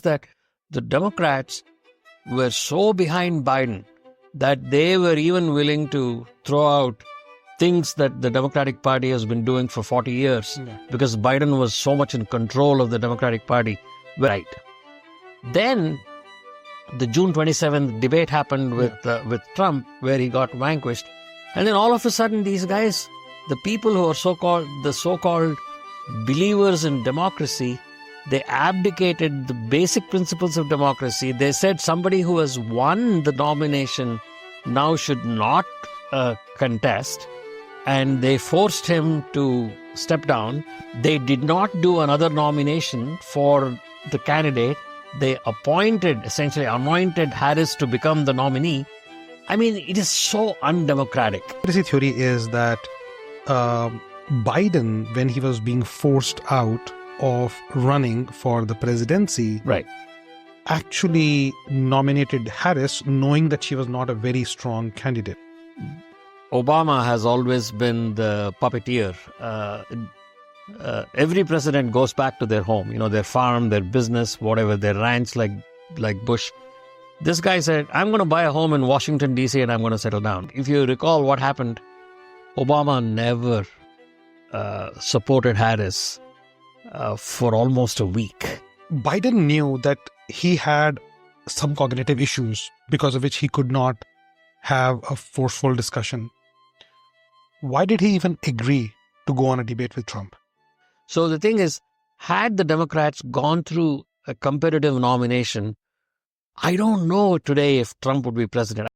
is that the Democrats were so behind Biden that they were even willing to throw out things that the Democratic Party has been doing for 40 years because Biden was so much in control of the Democratic Party. Right. Then the June 27th debate happened with Trump, where he got vanquished. And then all of a sudden, these guys, the people who are so-called believers in democracy, they abdicated the basic principles of democracy. They said somebody who has won the nomination now should not contest. And they forced him to step down. They did not do another nomination for the candidate. They essentially anointed Harris to become the nominee. I mean, it is so undemocratic. The conspiracy theory is that Biden, when he was being forced out of running for the presidency, actually nominated Harris knowing that she was not a very strong candidate. Obama has always been the puppeteer. Every president goes back to their home, their farm, their business, whatever, their ranch like Bush. This guy said, I'm going to buy a home in Washington, D.C. and I'm going to settle down. If you recall what happened, Obama never supported Harris for almost a week. Biden knew that he had some cognitive issues because of which he could not have a forceful discussion. Why did he even agree to go on a debate with Trump? So the thing is, had the Democrats gone through a competitive nomination, I don't know today if Trump would be president.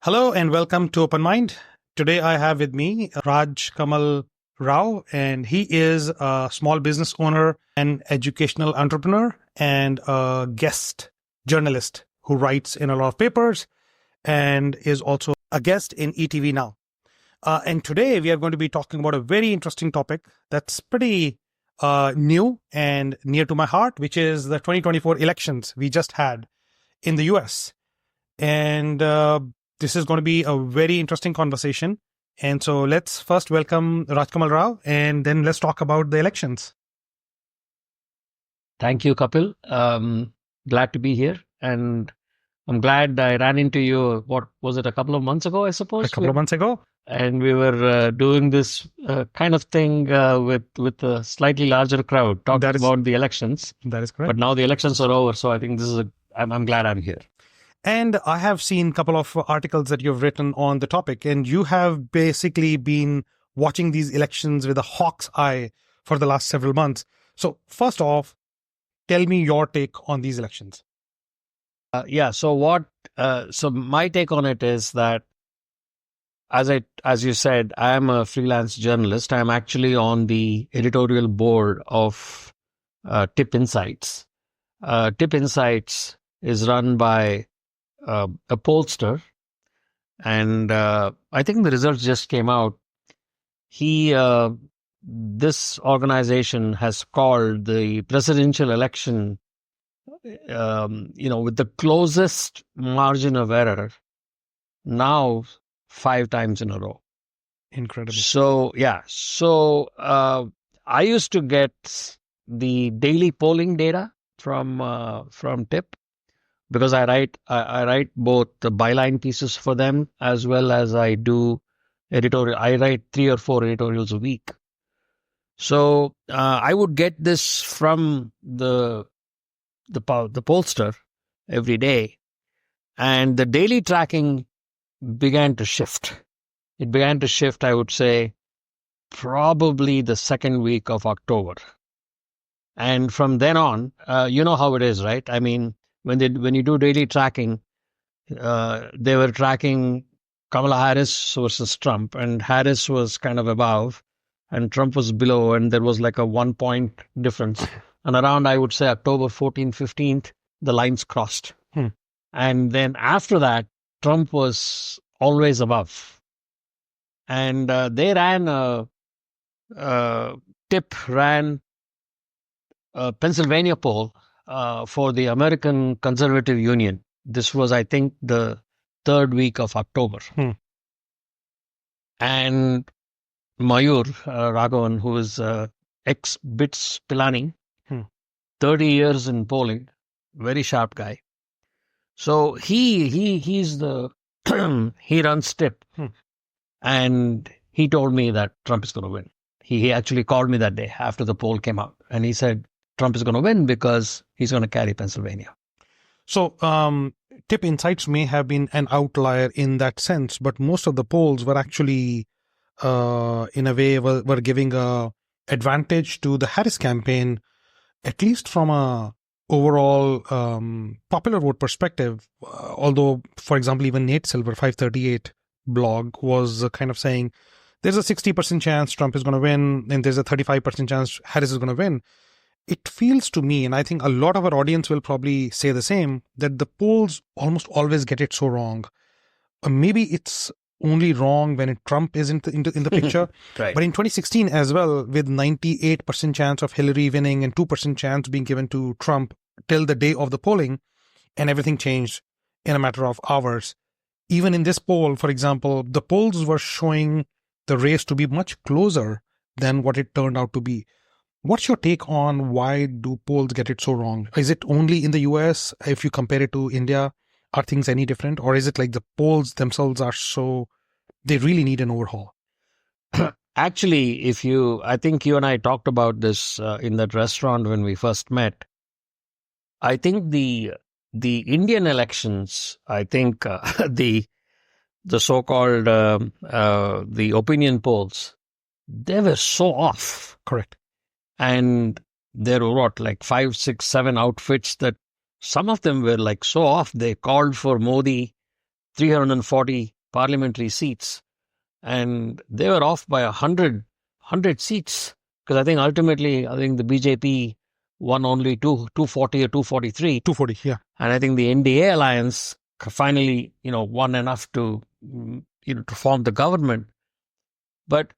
Hello and welcome to Open Mind. Today I have with me Rajkamal Rao, and he is a small business owner, an educational entrepreneur, and a guest journalist who writes in a lot of papers and is also a guest in ETV Now. And today we are going to be talking about a very interesting topic that's pretty new and near to my heart, which is the 2024 elections we just had in the US. And this is going to be a very interesting conversation. And so let's first welcome Rajkamal Rao, and then let's talk about the elections. Thank you, Kapil. Glad to be here. And I'm glad I ran into you, what was it, a couple of months ago, I suppose? A couple of months ago. And we were doing this kind of thing with a slightly larger crowd, talking about the elections. That is correct. But now the elections are over, so I think this is I'm glad I'm here. And I have seen a couple of articles that you've written on the topic, and you have basically been watching these elections with a hawk's eye for the last several months. So first off, tell me your take on these elections. So my take on it is that, as you said, I am a freelance journalist. I'm actually on the editorial board of Tip Insights. Tip Insights is run by a pollster, and I think the results just came out. This organization has called the presidential election, with the closest margin of error now 5 times in a row. Incredible. So I used to get the daily polling data from Tip, because I write both the byline pieces for them as well as I do editorial. I write 3 or 4 editorials a week. So I would get this from the pollster every day, and the daily tracking began to shift. It began to shift, I would say, probably the second week of October. And from then on, you know how it is, right? I mean, when you do daily tracking, they were tracking Kamala Harris versus Trump, and Harris was kind of above and Trump was below, and there was like a 1 point difference. And around, I would say, October 14th, 15th, the lines crossed. And then after that, Trump was always above. And they ran Tip ran a Pennsylvania poll for the American Conservative Union. This was, I think, the 3rd week of October. And Mayur Raghavan, who is ex-BITS Pilani, Hmm. 30 years in polling, very sharp guy. So he's the he runs TIP, Hmm. and he told me that Trump is going to win. He actually called me that day after the poll came out, and he said Trump is going to win because he's going to carry Pennsylvania. So, Tip Insights may have been an outlier in that sense, but most of the polls were actually, in a way, were giving a advantage to the Harris campaign, at least from a overall popular vote perspective. Although, for example, even Nate Silver 538 blog was kind of saying there's a 60% chance Trump is going to win, and there's a 35% chance Harris is going to win. It feels to me, and I think a lot of our audience will probably say the same, that the polls almost always get it so wrong. Maybe it's only wrong when Trump is in the picture. Right. But in 2016 as well, with 98% chance of Hillary winning and 2% chance being given to Trump till the day of the polling, and everything changed in a matter of hours. Even in this poll, for example, the polls were showing the race to be much closer than what it turned out to be. What's your take on why do polls get it so wrong? Is it only in the US? If you compare it to India, are things any different? Or is it like the polls themselves are so, they really need an overhaul? Actually, I think you and I talked about this in that restaurant when we first met. I think the Indian elections, I think the so-called the opinion polls, they were so off. Correct. And there were what, like 5, 6, 7 outfits that some of them were like so off. They called for Modi 340 parliamentary seats, and they were off by 100 seats. Because I think ultimately, I think the BJP won only 240 or 243. 240, yeah. And I think the NDA alliance finally, won enough to, to form the government. But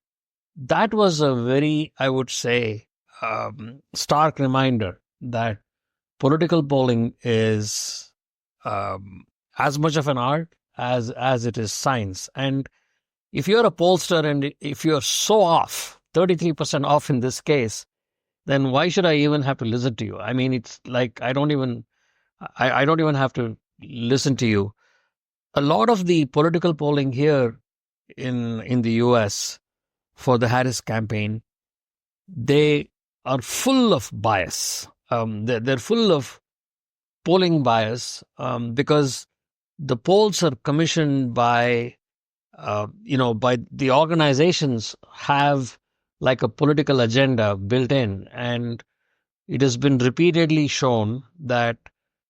that was a very, I would say, stark reminder that political polling is as much of an art as it is science. And if you're a pollster and if you're so off, 33% off in this case, then why should I even have to listen to you? I mean, it's like I don't even have to listen to you. A lot of the political polling here in the US for the Harris campaign, they are full of bias. They're full of polling bias because the polls are commissioned by by the organizations have like a political agenda built in, and it has been repeatedly shown that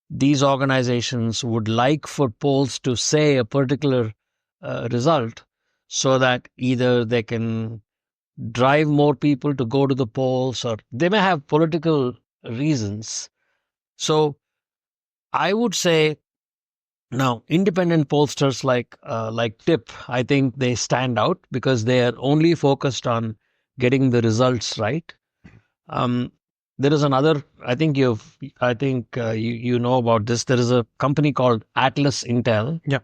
these organizations would like for polls to say a particular result so that either they can drive more people to go to the polls, or they may have political reasons. So I would say now independent pollsters like Tip, I think they stand out because they are only focused on getting the results right. There is another. You know about this. There is a company called Atlas Intel. Yeah.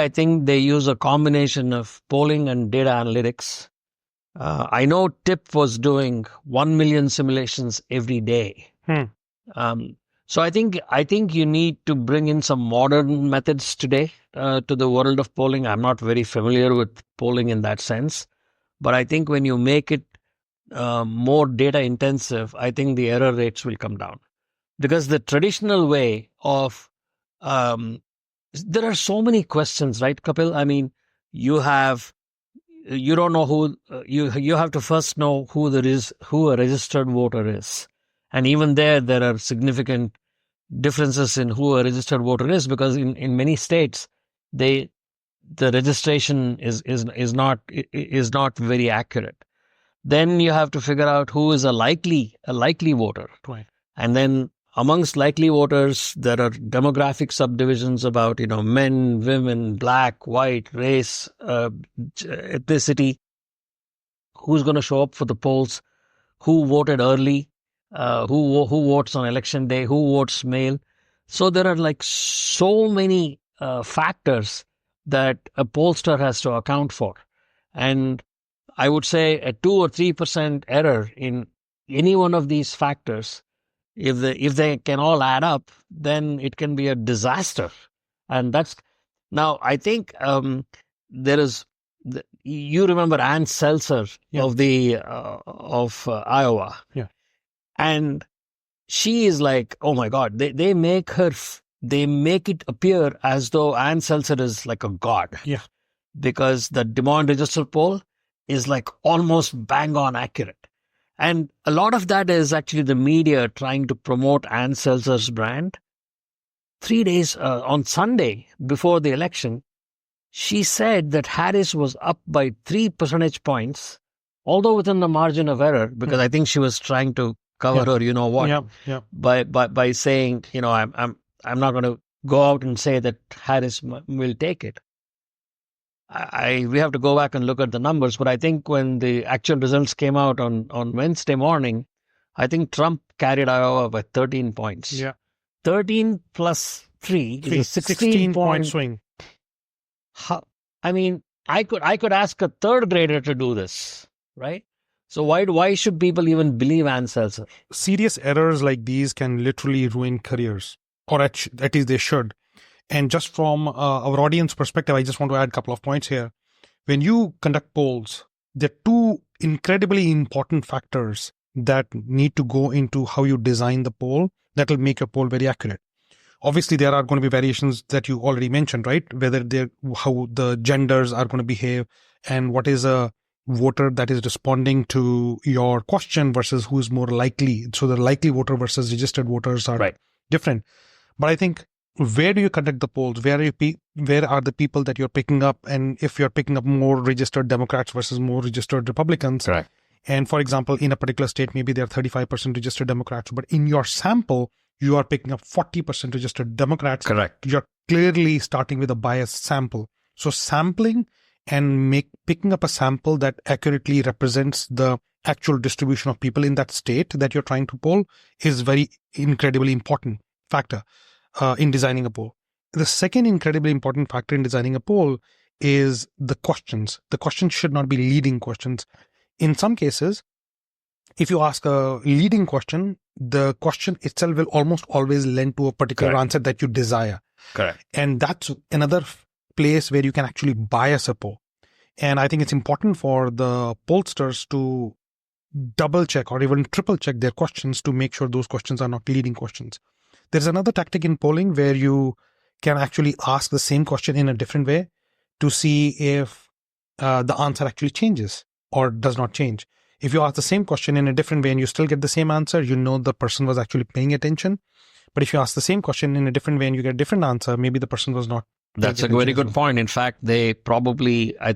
I think they use a combination of polling and data analytics. I know Tip was doing 1 million simulations every day. So I think you need to bring in some modern methods today to the world of polling. I'm not very familiar with polling in that sense, but I think when you make it more data intensive, I think the error rates will come down. Because the traditional way of there are so many questions, right, Kapil? I mean, you don't know who you have to first know who a registered voter is, and even there are significant differences in who a registered voter is, because in many states the registration is not very accurate. Then you have to figure out who is a likely voter. Right. And then amongst likely voters, there are demographic subdivisions about, men, women, black, white, race, ethnicity, who's going to show up for the polls, who voted early, who votes on election day, who votes mail. So there are like so many factors that a pollster has to account for. And I would say a 2 or 3% error in any one of these factors, if they can all add up, then it can be a disaster. And that's now I think there is. You remember Ann Selzer Yeah. of the Iowa, Yeah. and she is like, oh my God, they make her they make it appear as though Ann Selzer is like a god. Yeah. Because the demand register poll is like almost bang on accurate. And a lot of that is actually the media trying to promote Ann Selzer's brand. 3 days on Sunday before the election, she said that Harris was up by 3 percentage points, although within the margin of error, because I think she was trying to cover her, you know what, by saying, I'm not going to go out and say that Harris will take it. We have to go back and look at the numbers, but I think when the actual results came out on Wednesday morning, I think Trump carried Iowa by 13 points. Yeah. 13 plus 3 is a 16 point swing. I mean, I could ask a third grader to do this, right? So why should people even believe Ann Selzer? Serious errors like these can literally ruin careers, or at least they should. And just from our audience perspective, I just want to add a couple of points here. When you conduct polls, there are two incredibly important factors that need to go into how you design the poll that will make your poll very accurate. Obviously, there are going to be variations that you already mentioned, right? Whether how the genders are going to behave and what is a voter that is responding to your question versus who is more likely. So the likely voter versus registered voters are different. But I think, where do you conduct the polls? Where are the people that you're picking up? And if you're picking up more registered Democrats versus more registered Republicans. Correct. And for example, in a particular state, maybe there are 35% registered Democrats, but in your sample, you are picking up 40% registered Democrats. Correct. You're clearly starting with a biased sample. So sampling and picking up a sample that accurately represents the actual distribution of people in that state that you're trying to poll is very incredibly important factor in designing a poll. The second incredibly important factor in designing a poll is the questions. The questions should not be leading questions. In some cases, if you ask a leading question, the question itself will almost always lend to a particular answer that you desire. Correct. And that's another place where you can actually bias a poll. And I think it's important for the pollsters to double check or even triple check their questions to make sure those questions are not leading questions. There's another tactic in polling where you can actually ask the same question in a different way to see if the answer actually changes or does not change. If you ask the same question in a different way and you still get the same answer, you know the person was actually paying attention. But if you ask the same question in a different way and you get a different answer, maybe the person was not. That's a very good point. In fact, I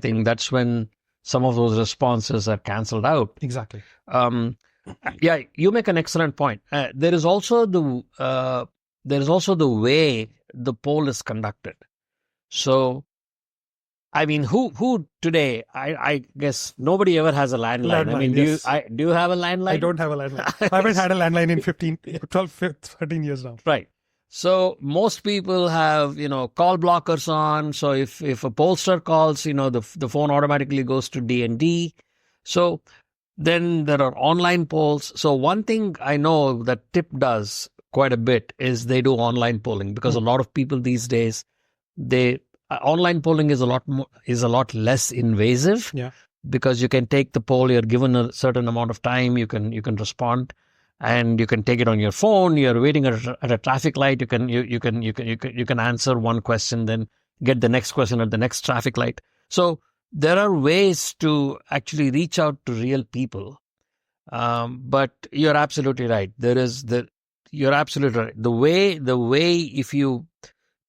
think that's when some of those responses are cancelled out. Exactly. Yeah, you make an excellent point. There is also the way the poll is conducted. So, I mean, who today? I guess nobody ever has a landline. I mean, yes. do you have a landline? I don't have a landline. I haven't had a landline in 12, 13 years now. Right. So most people have, call blockers on. So if a pollster calls, the phone automatically goes to D&D. So then there are online polls. So one thing I know that TIP does quite a bit is they do online polling, because a lot of people these days, online polling is a lot less invasive. Yeah. Because you can take the poll, you're given a certain amount of time, you can respond. And you can take it on your phone. You're waiting at a traffic light. You can answer one question, then get the next question at the next traffic light. So there are ways to actually reach out to real people. But you're absolutely right. You're absolutely right. The way if you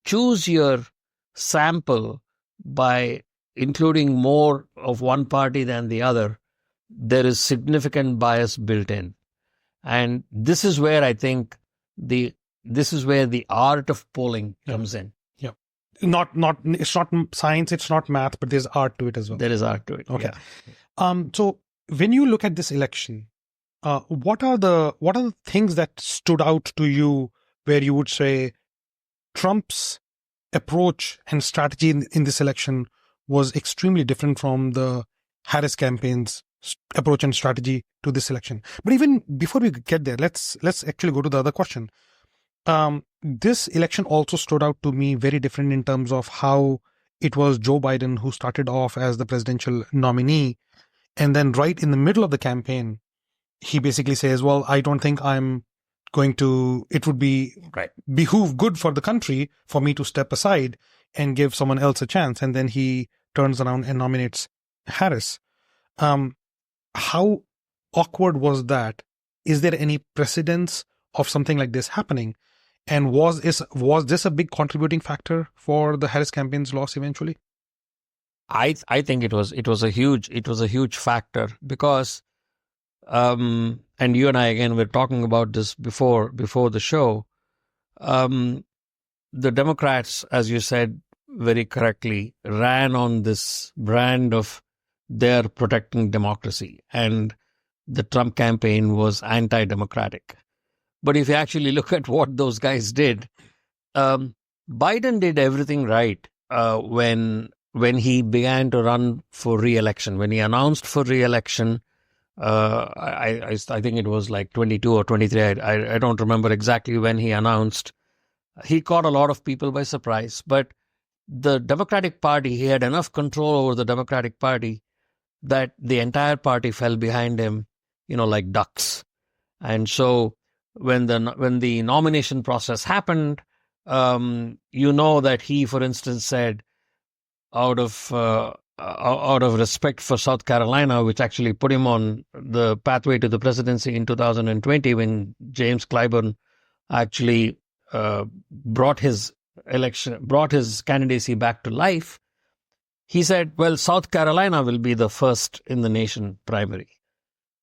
choose your sample by including more of one party than the other, there is significant bias built in. And this is where I think the art of polling comes in. Yeah. It's not science, it's not math, but there's art to it as well. There is art to it. Okay. Yeah. So when you look at this election, what are the things that stood out to you where you would say Trump's approach and strategy in this election was extremely different from the Harris campaign's approach and strategy to this election. But even before we get there, let's actually go to the other question. This election also stood out to me very different in terms of how it was Joe Biden who started off as the presidential nominee. And then right in the middle of the campaign, he basically says, well, I don't think I'm going to, it would be behoove good for the country for me to step aside and give someone else a chance. And then he turns around and nominates Harris. How awkward was that? Is there any precedence of something like this happening? And was this a big contributing factor for the Harris campaign's loss eventually? I think it was a huge factor because and you and I again were talking about this before the show. The Democrats, as you said very correctly, ran on this brand of they're protecting democracy, and the Trump campaign was anti-democratic. But if you actually look at what those guys did, Biden did everything right when he began to run for re-election. When he announced for re-election, I think it was like 22 or 23. I don't remember exactly when he announced. He caught a lot of people by surprise. But the Democratic Party, he had enough control over the Democratic Party that the entire party fell behind him, like ducks. And so when the nomination process happened, that he, for instance, said, out of respect for South Carolina, which actually put him on the pathway to the presidency in 2020, when James Clyburn actually brought his candidacy back to life. He said, well, South Carolina will be the first in the nation primary.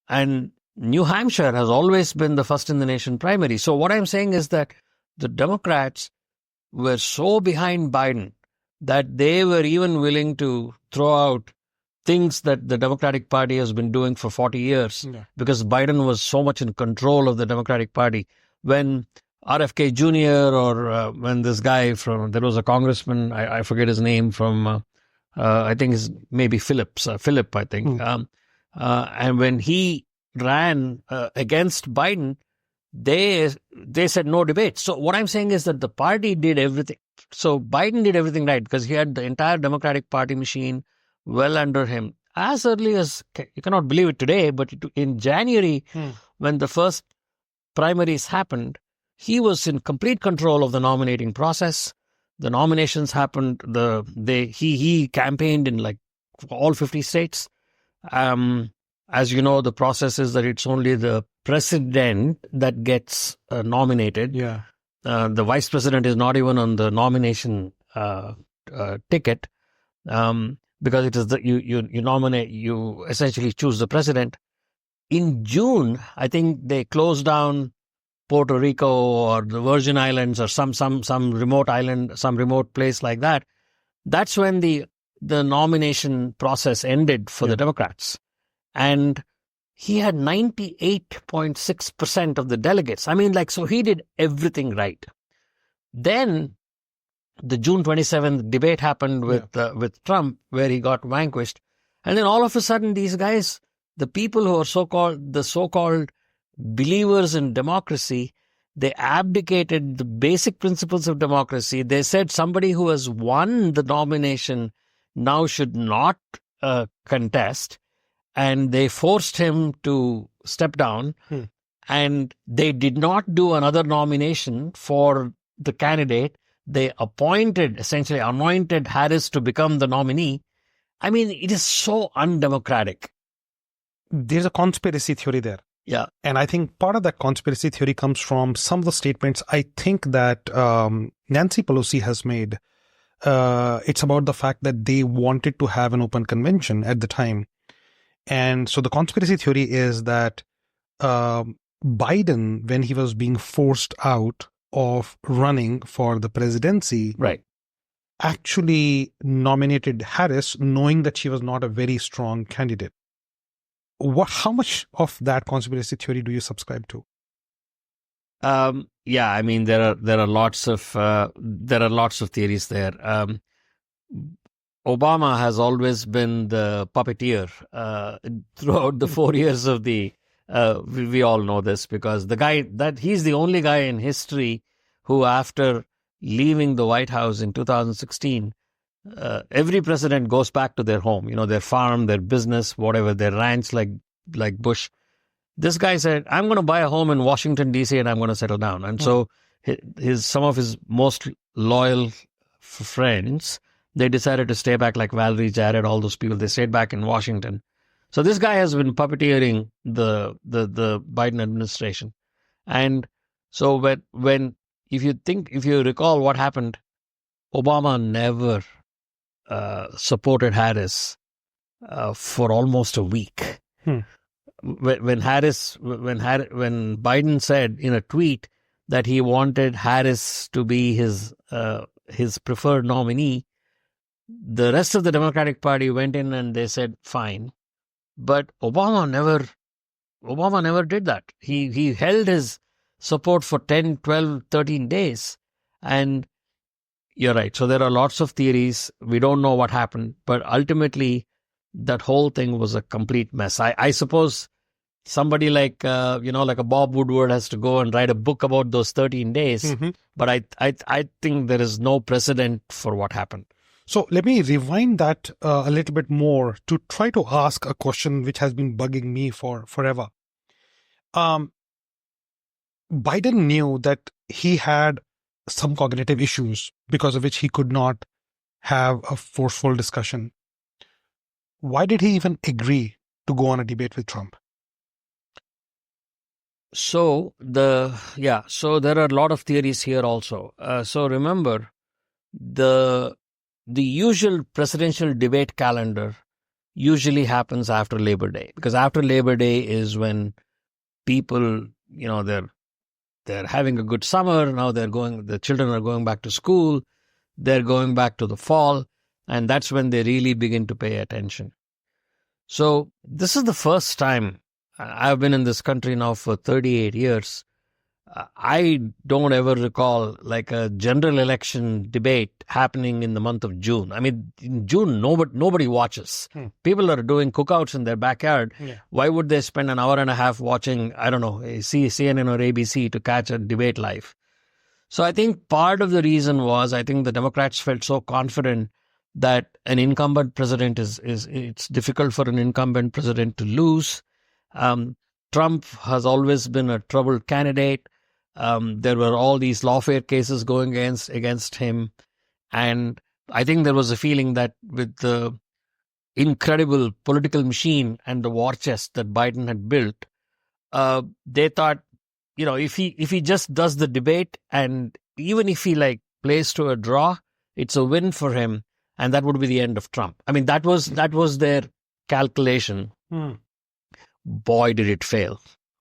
And New Hampshire has always been the first in the nation primary. So what I'm saying is that the Democrats were so behind Biden that they were even willing to throw out things that the Democratic Party has been doing for 40 years because Biden was so much in control of the Democratic Party. When RFK Jr. or when this guy there was a congressman, I forget his name, from I think it's maybe Philip, I think. And when he ran against Biden, they said no debate. So what I'm saying is that the party did everything. So Biden did everything right because he had the entire Democratic Party machine well under him. As early as, you cannot believe it today, but in January, when the first primaries happened, he was in complete control of the nominating process. The nominations happened. He campaigned in like all 50 states. As you know, the process is that it's only the president that gets nominated. Yeah. The vice president is not even on the nomination ticket because it is you nominate, you essentially choose the president. In June, I think they closed down Puerto Rico or the Virgin Islands or some remote island, some remote place like that. That's when the nomination process ended for the Democrats. And he had 98.6% of the delegates. I mean, so he did everything right. Then the June 27th debate happened with Trump, where he got vanquished. And then all of a sudden, these guys, the people who are the so-called believers in democracy, they abdicated the basic principles of democracy. They said somebody who has won the nomination now should not contest. And they forced him to step down. And they did not do another nomination for the candidate. They essentially anointed Harris to become the nominee. I mean, it is so undemocratic. There's a conspiracy theory there. Yeah. And I think part of that conspiracy theory comes from some of the statements I think that Nancy Pelosi has made. It's about the fact that they wanted to have an open convention at the time. And so the conspiracy theory is that Biden, when he was being forced out of running for the presidency, actually nominated Harris, knowing that she was not a very strong candidate. How much of that conspiracy theory do you subscribe to? Yeah, I mean there are lots of theories there. Obama has always been the puppeteer throughout the 4 years of the. We all know this because he's the only guy in history who, after leaving the White House in 2016, every president goes back to their home, their farm, their business, whatever, their ranch, like Bush. This guy said, "I'm going to buy a home in Washington D.C. and I'm going to settle down." And so some of his most loyal friends, they decided to stay back, like Valerie Jarrett, all those people. They stayed back in Washington. So this guy has been puppeteering the Biden administration. And so if you recall what happened, Obama never supported Harris for almost a week. When Biden said in a tweet that he wanted Harris to be his preferred nominee, the rest of the Democratic Party went in and they said fine, but Obama never did that. He held his support for 10, 12, 13 days, and you're right. So there are lots of theories. We don't know what happened, but ultimately that whole thing was a complete mess. I suppose somebody like a Bob Woodward has to go and write a book about those 13 days. But I think there is no precedent for what happened. So let me rewind that a little bit more to try to ask a question which has been bugging me for forever. Biden knew that he had some cognitive issues because of which he could not have a forceful discussion. Why did he even agree to go on a debate with Trump? So there are a lot of theories here also. So remember, the usual presidential debate calendar usually happens after Labor Day, because after Labor Day is when people, they're having a good summer. Now the children are going back to school. They're going back to the fall. And that's when they really begin to pay attention. So this is the first time. I've been in this country now for 38 years. I don't ever recall like a general election debate happening in the month of June. I mean, in June, nobody watches. People are doing cookouts in their backyard. Yeah. Why would they spend an hour and a half watching, I don't know, CNN or ABC to catch a debate live? So I think part of the reason was, I think the Democrats felt so confident that an incumbent president it's difficult for an incumbent president to lose. Trump has always been a troubled candidate. There were all these lawfare cases going against him. And I think there was a feeling that with the incredible political machine and the war chest that Biden had built, they thought, if he just does the debate, and even if he plays to a draw, it's a win for him. And that would be the end of Trump. I mean, that was their calculation. Boy, did it fail.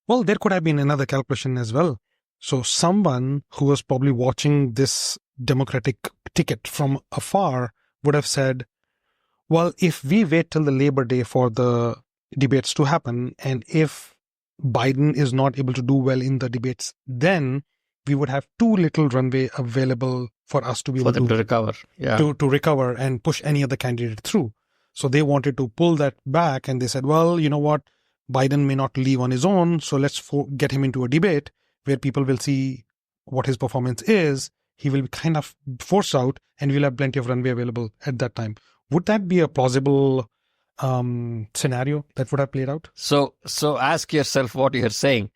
Well, there could have been another calculation as well. So someone who was probably watching this Democratic ticket from afar would have said, well, if we wait till the Labor Day for the debates to happen, and if Biden is not able to do well in the debates, then we would have too little runway available for us to be able to recover. Yeah. To recover and push any other candidate through. So they wanted to pull that back, and they said, well, you know what? Biden may not leave on his own, so let's get him into a debate where people will see what his performance is. He will be kind of forced out, and we'll have plenty of runway available at that time. Would that be a plausible scenario that would have played out? So ask yourself what you're saying.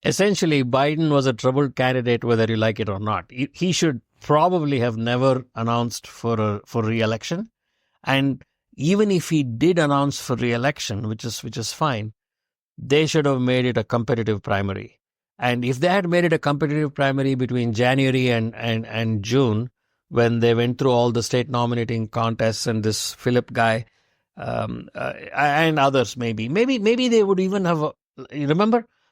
Essentially, Biden was a troubled candidate, whether you like it or not. He should probably have never announced for re-election. And even if he did announce for re-election, which is fine, they should have made it a competitive primary. And if they had made it a competitive primary between January and June, when they went through all the state nominating contests and this Philip guy and others, maybe they would even have.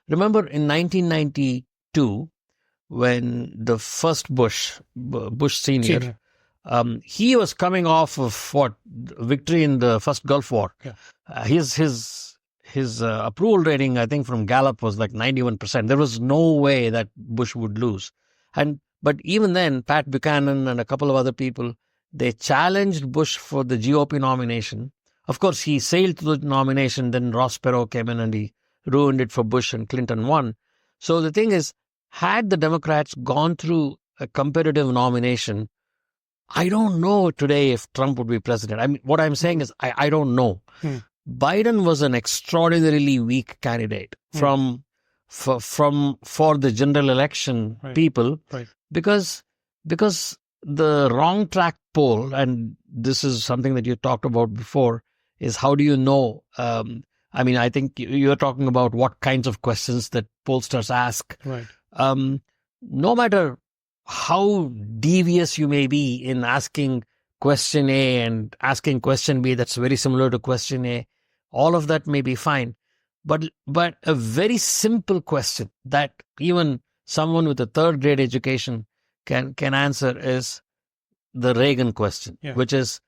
Remember in 1992 when the first Bush Senior. He was coming off of victory in the first Gulf War. Yeah. His approval rating, I think, from Gallup was like 91%. There was no way that Bush would lose. But even then, Pat Buchanan and a couple of other people, They challenged Bush for the GOP nomination. Of course, he sailed to the nomination. Then Ross Perot came in and he ruined it for Bush, and Clinton won. So the thing is, had the Democrats gone through a competitive nomination, I don't know today if Trump would be president. I mean, what I'm saying is, I don't know. Biden was an extraordinarily weak candidate for the general election people, because the wrong track poll, and this is something that you talked about before, is how do you know? I mean, I think you're talking about what kinds of questions that pollsters ask. Right. No matter how devious you may be in asking question A and asking question B that's very similar to question A, all of that may be fine. But a very simple question that even someone with a third grade education can answer is the Regan question, which is,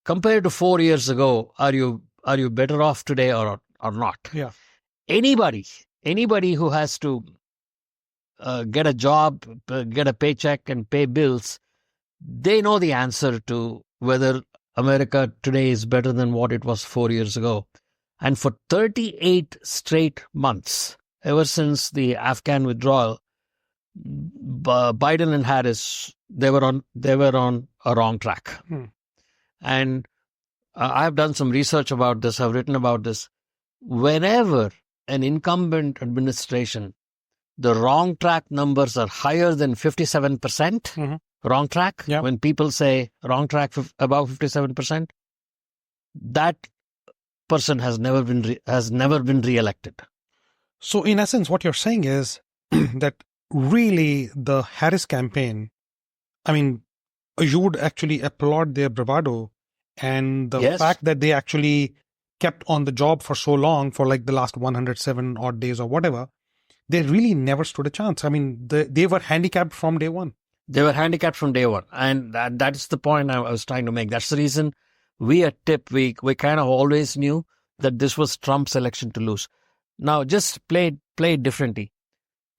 compared to 4 years ago, are you better off today or not? Yeah. Anybody who has to get a job, get a paycheck, and pay bills, they know the answer to whether America today is better than what it was 4 years ago. And for 38 straight months, ever since the Afghan withdrawal, Biden and Harris, they were on a wrong track. And I've done some research about this. I've written about this. Whenever an incumbent administration, the wrong track numbers are higher than 57%, wrong track, when people say wrong track above 57%, that person has never been re-elected. So in essence, what you're saying is that really the Harris campaign, I mean, you would actually applaud their bravado and the fact that they actually kept on the job for so long, for like the last 107 odd days or whatever. They really never stood a chance. I mean, they were handicapped from day one. They were handicapped from day one. And that's the point I was trying to make. That's the reason we at TIP, we kind of always knew that this was Trump's election to lose. Now, just play it differently.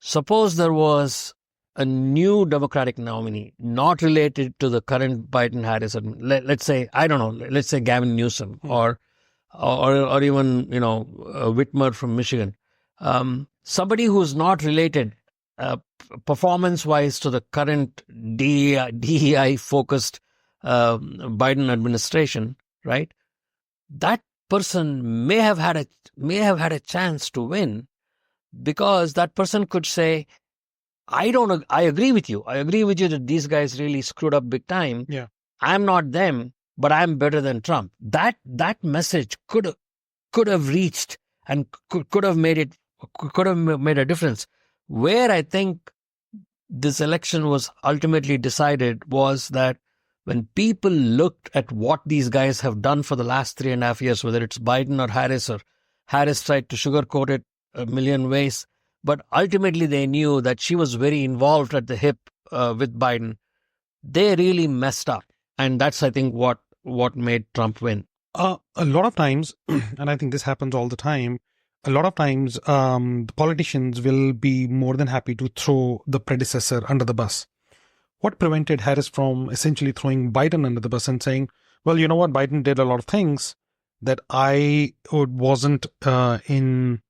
Suppose there was a new Democratic nominee not related to the current Biden-Harris. Let's say, I don't know, let's say Gavin Newsom or even, Whitmer from Michigan. Somebody who's not related performance-wise to the current DEI-focused Biden administration, right? That person may have had a chance to win, because that person could say, I agree with you. I agree with you that these guys really screwed up big time. Yeah. I'm not them, but I'm better than Trump. That message could have reached and could have made a difference. Where I think this election was ultimately decided was that when people looked at what these guys have done for the last 3.5 years, whether it's Biden or Harris tried to sugarcoat it a million ways, but ultimately they knew that she was very involved at the hip with Biden. They really messed up. And that's, I think, what made Trump win. A lot of times, and I think this happens all the time, a lot of times the politicians will be more than happy to throw the predecessor under the bus. What prevented Harris from essentially throwing Biden under the bus and saying, well, you know what, Biden did a lot of things that I wasn't in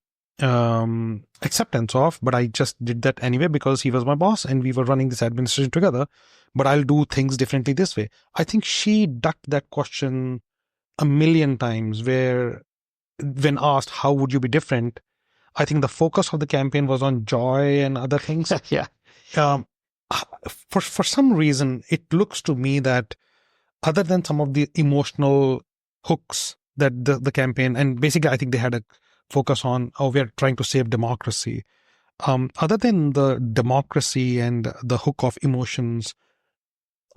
acceptance of, but I just did that anyway because he was my boss and we were running this administration together, but I'll do things differently this way. I think she ducked that question a million times, where when asked, how would you be different? I think the focus of the campaign was on joy and other things. Yeah. For some reason, it looks to me that other than some of the emotional hooks that the campaign, and basically I think they had a focus on, we are trying to save democracy. Other than the democracy and the hook of emotions,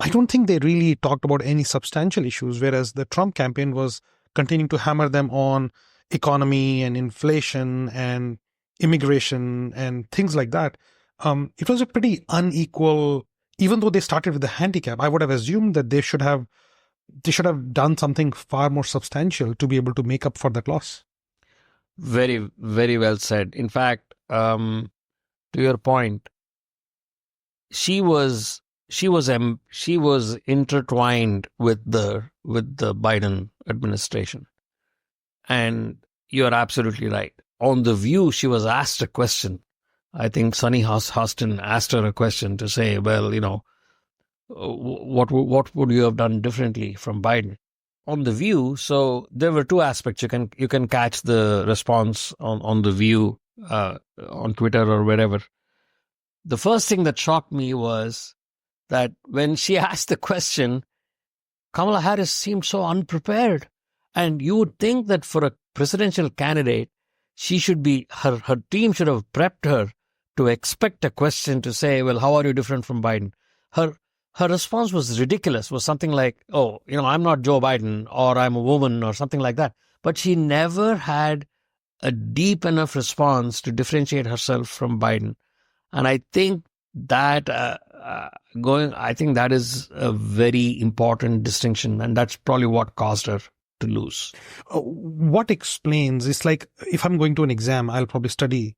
I don't think they really talked about any substantial issues, whereas the Trump campaign was continuing to hammer them on economy and inflation and immigration and things like that. It was a pretty unequal, even though they started with the handicap, I would have assumed that they should have done something far more substantial to be able to make up for that loss. Very, very well said. In fact, to your point, she was she was intertwined with the Biden administration. And you're absolutely right. On The View, she was asked a question. I think Sunny Hostin asked her a question to say, well, what would you have done differently from Biden? On The View, so there were two aspects. You can catch the response on The View on Twitter or wherever. The first thing that shocked me was that when she asked the question, Kamala Harris seemed so unprepared. And you would think that for a presidential candidate, she should be, her team should have prepped her to expect a question to say, well, how are you different from Biden? Her response was ridiculous, was something like, oh, I'm not Joe Biden, or I'm a woman, or something like that. But she never had a deep enough response to differentiate herself from Biden. And I think that I think that is a very important distinction, and that's probably what caused her to lose. What explains? It's like if I'm going to an exam, I'll probably study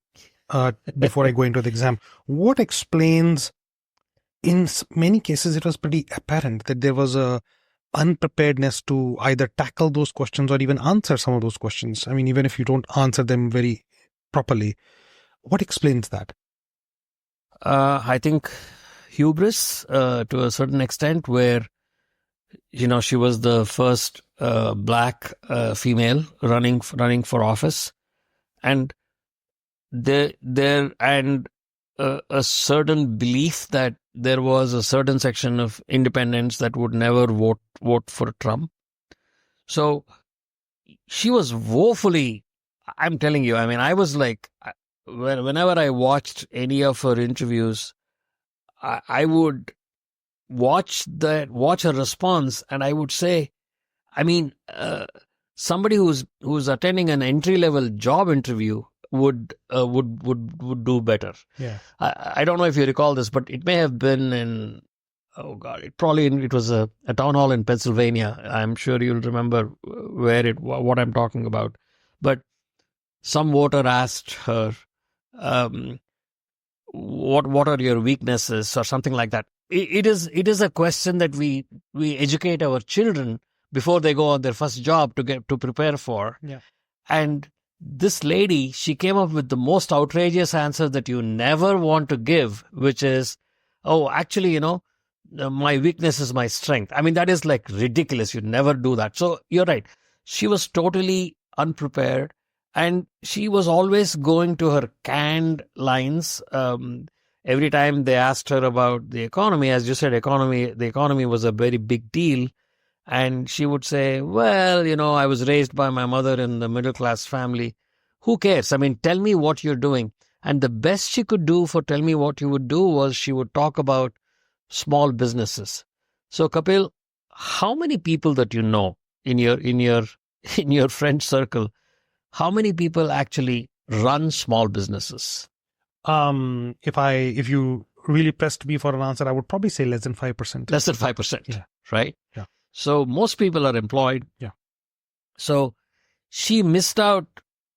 before I go into the exam. What explains? In many cases, it was pretty apparent that there was a unpreparedness to either tackle those questions or even answer some of those questions. I mean, even if you don't answer them very properly, what explains that? I think hubris to a certain extent, where she was the first black female running for office, and a certain belief that there was a certain section of independents that would never vote for Trump. So she was woefully, I'm telling you, I mean, I was like, whenever I watched any of her interviews, I would watch her response, and I would say, I mean, somebody who's attending an entry-level job interview would do better. Yeah. I don't know if you recall this, but it may have been in, oh God, it was a town hall in Pennsylvania. I'm sure you'll remember what I'm talking about. But some voter asked her, what are your weaknesses, or something like that. It is a question that we educate our children before they go on their first job to prepare for. Yeah. And this lady, she came up with the most outrageous answer that you never want to give, which is, oh, actually, my weakness is my strength. I mean, that is like ridiculous. You never do that. So you're right. She was totally unprepared, and she was always going to her canned lines. Every time they asked her about the economy, as you said, the economy was a very big deal. And she would say, well, I was raised by my mother in the middle-class family. Who cares? I mean, tell me what you're doing. And the best she could do for tell me what you would do was she would talk about small businesses. So, Kapil, how many people that you know in your friend circle, how many people actually run small businesses? If you really pressed me for an answer, I would probably say less than 5%. Less than 5%, yeah. Right? Yeah. So most people are employed. Yeah. So she missed out,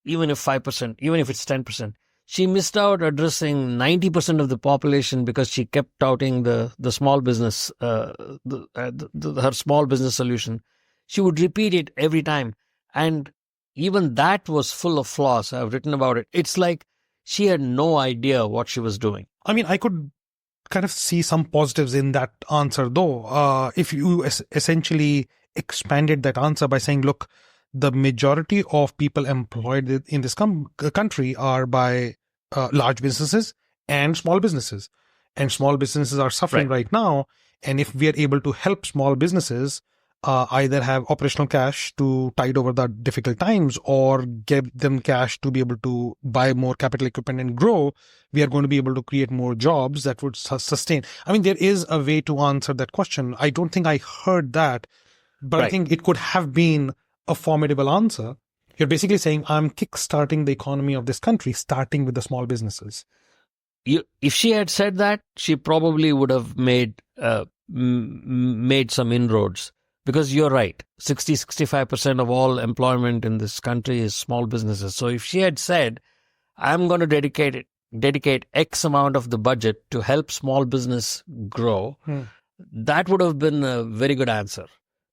even if 5%, even if it's 10%, she missed out addressing 90% of the population because she kept touting the small business, her small business solution. She would repeat it every time. And even that was full of flaws. I've written about it. It's like she had no idea what she was doing. I mean, I could kind of see some positives in that answer, though. If you essentially expanded that answer by saying, look, the majority of people employed in this country are by large businesses and small businesses. And small businesses are suffering right now. And if we are able to help small businesses either have operational cash to tide over the difficult times or give them cash to be able to buy more capital equipment and grow, we are going to be able to create more jobs that would sustain. I mean, there is a way to answer that question. I don't think I heard that, but I think it could have been a formidable answer. You're basically saying, I'm kickstarting the economy of this country, starting with the small businesses. If she had said that, she probably would have made some inroads. Because you're right, 60-65% of all employment in this country is small businesses. So if she had said, I'm going to dedicate dedicate X amount of the budget to help small business grow, that would have been a very good answer.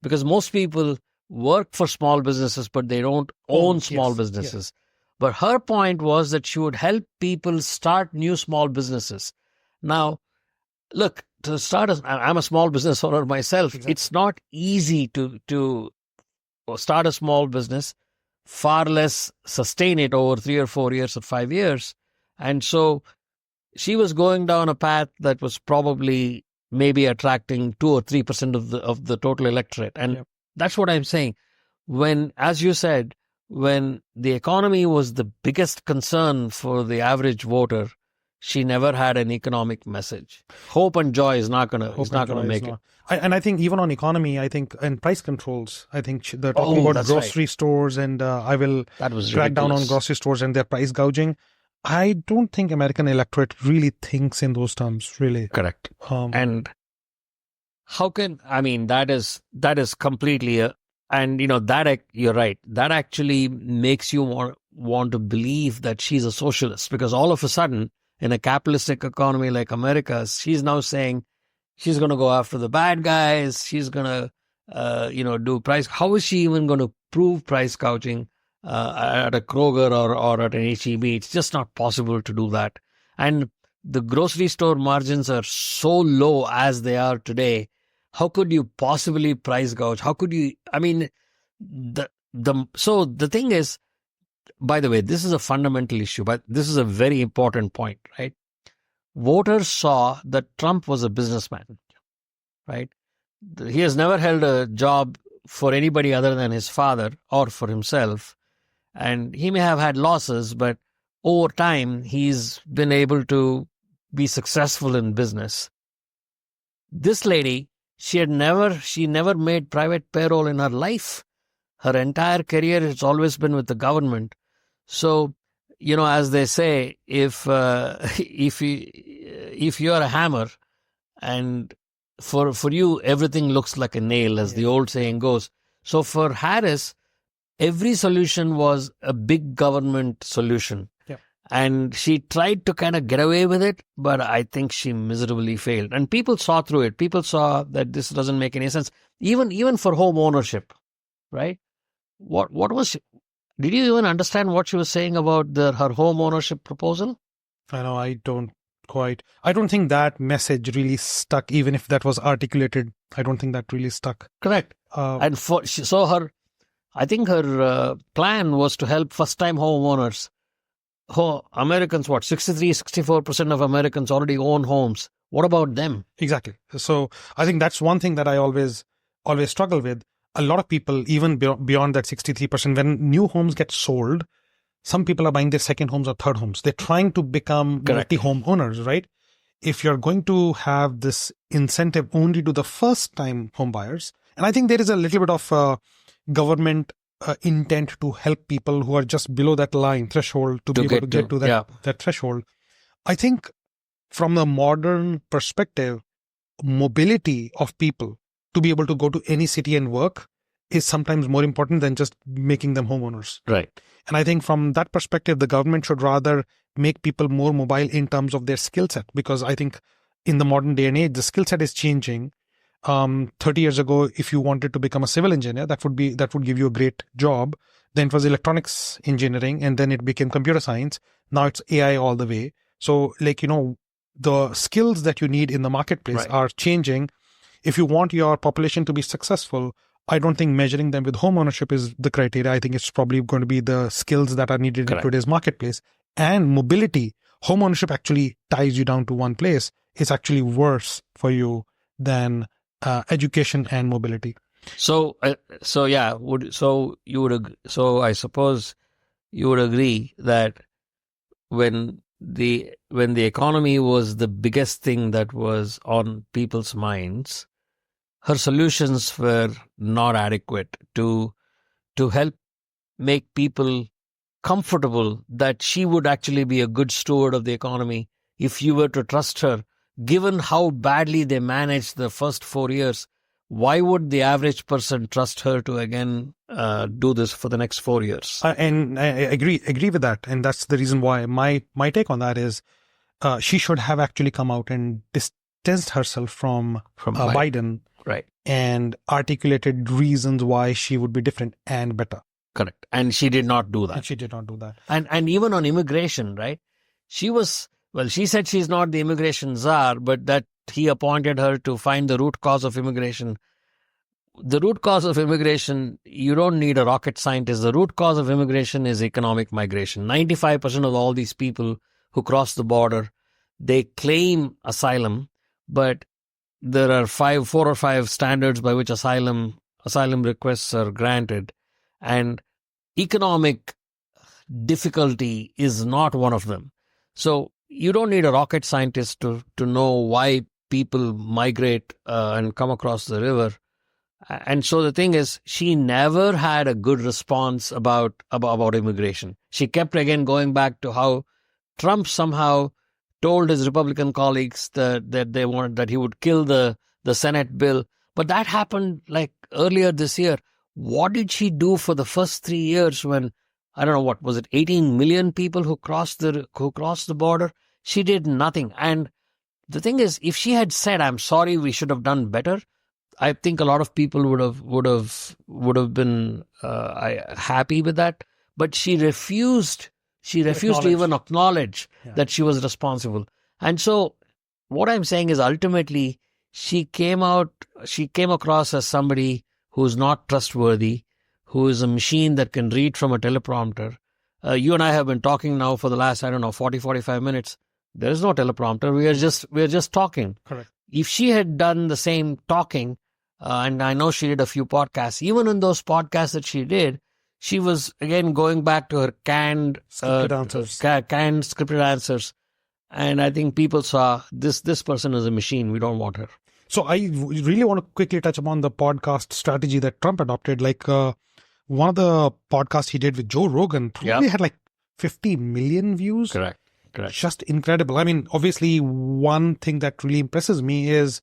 Because most people work for small businesses, but they don't own small businesses. But her point was that she would help people start new small businesses. Now, look, to start, I'm a small business owner myself. Exactly. It's not easy to start a small business, far less sustain it over 3 or 4 years or 5 years. And so she was going down a path that was probably maybe attracting 2 or 3% of the total electorate. And that's what I'm saying. When, as you said, when the economy was the biggest concern for the average voter, she never had an economic message. Hope and joy is not gonna make it. And I think even on economy, I think, and price controls, I think they're talking about grocery stores, and I will drag down on grocery stores and their price gouging. I don't think American electorate really thinks in those terms, really. Correct. And how can, I mean, that is completely, and that you're right. That actually makes you want to believe that she's a socialist, because all of a sudden, in a capitalistic economy like America's, she's now saying she's going to go after the bad guys. She's going to, do price. How is she even going to prove price gouging at a Kroger or at an H-E-B? It's just not possible to do that. And the grocery store margins are so low as they are today. How could you possibly price gouge? How could you? I mean, so the thing is, by the way, this is a fundamental issue, but this is a very important point, right? Voters saw that Trump was a businessman, right? He has never held a job for anybody other than his father or for himself. And he may have had losses, but over time, he's been able to be successful in business. This lady, she never made private payroll in her life. Her entire career has always been with the government. So, as they say, if you're a hammer, and for you everything looks like a nail, as the old saying goes. So for Harris, every solution was a big government solution. And she tried to kind of get away with it, but I think she miserably failed. And people saw through it. People saw that this doesn't make any sense. Even for home ownership, right? What was? Did you even understand what she was saying about her home ownership proposal? I know, I don't think that message really stuck, even if that was articulated. I don't think that really stuck. Correct. And I think her plan was to help first-time homeowners. Americans, 64% of Americans already own homes. What about them? Exactly. So I think that's one thing that I always struggle with. A lot of people, even beyond that 63%, when new homes get sold, some people are buying their second homes or third homes. They're trying to become multi-home owners, right? If you're going to have this incentive only to the first-time home buyers, and I think there is a little bit of government intent to help people who are just below that line threshold to be able to get to that threshold. I think from the modern perspective, mobility of people to be able to go to any city and work is sometimes more important than just making them homeowners. Right. And I think from that perspective, the government should rather make people more mobile in terms of their skill set, because I think in the modern day and age, the skill set is changing. 30 years ago, if you wanted to become a civil engineer, that would give you a great job. Then it was electronics engineering, and then it became computer science. Now it's AI all the way. So the skills that you need in the marketplace are changing. If you want your population to be successful, I don't think measuring them with home ownership is the criteria. I think it's probably going to be the skills that are needed in today's marketplace. And mobility, home ownership actually ties you down to one place. It's actually worse for you than education and mobility. So I suppose you would agree that when the economy was the biggest thing that was on people's minds, her solutions were not adequate to help make people comfortable that she would actually be a good steward of the economy if you were to trust her, given how badly they managed the first 4 years. why would the average person trust her to again do this for the next 4 years? And I agree with that. And that's the reason why my take on that is she should have actually come out and distanced herself from Biden. Right. And articulated reasons why she would be different and better. Correct. And she did not do that. And she did not do that. And even on immigration, right? She said she's not the immigration czar, but that he appointed her to find the root cause of immigration. The root cause of immigration, you don't need a rocket scientist. The root cause of immigration is economic migration. 95% of all these people who cross the border, they claim asylum, but there are 4 or 5 standards by which asylum requests are granted, and economic difficulty is not one of them. So you don't need a rocket scientist to know why people migrate and come across the river. And so the thing is, she never had a good response about immigration. She kept again going back to how Trump somehow told his Republican colleagues that he would kill the Senate bill. But that happened like earlier this year. What did she do for the first 3 years when, I don't know, what was it, 18 million people who crossed the border? She did nothing. And the thing is, if she had said, "I'm sorry, we should have done better," I think a lot of people would have been happy with that. But she refused. She refused to even acknowledge that she was responsible. And so what I'm saying is, ultimately, she came across as somebody who's not trustworthy, who is a machine that can read from a teleprompter. You and I have been talking now for the last, 40-45 minutes. There is no teleprompter. We are just talking. Correct. If she had done the same talking, and I know she did a few podcasts, even in those podcasts that she did, she was again going back to her canned scripted answers. And I think people saw this person is a machine. We don't want her. So I really want to quickly touch upon the podcast strategy that Trump adopted. Like one of the podcasts he did with Joe Rogan probably had like 50 million views. Correct. Just incredible. I mean, obviously, one thing that really impresses me is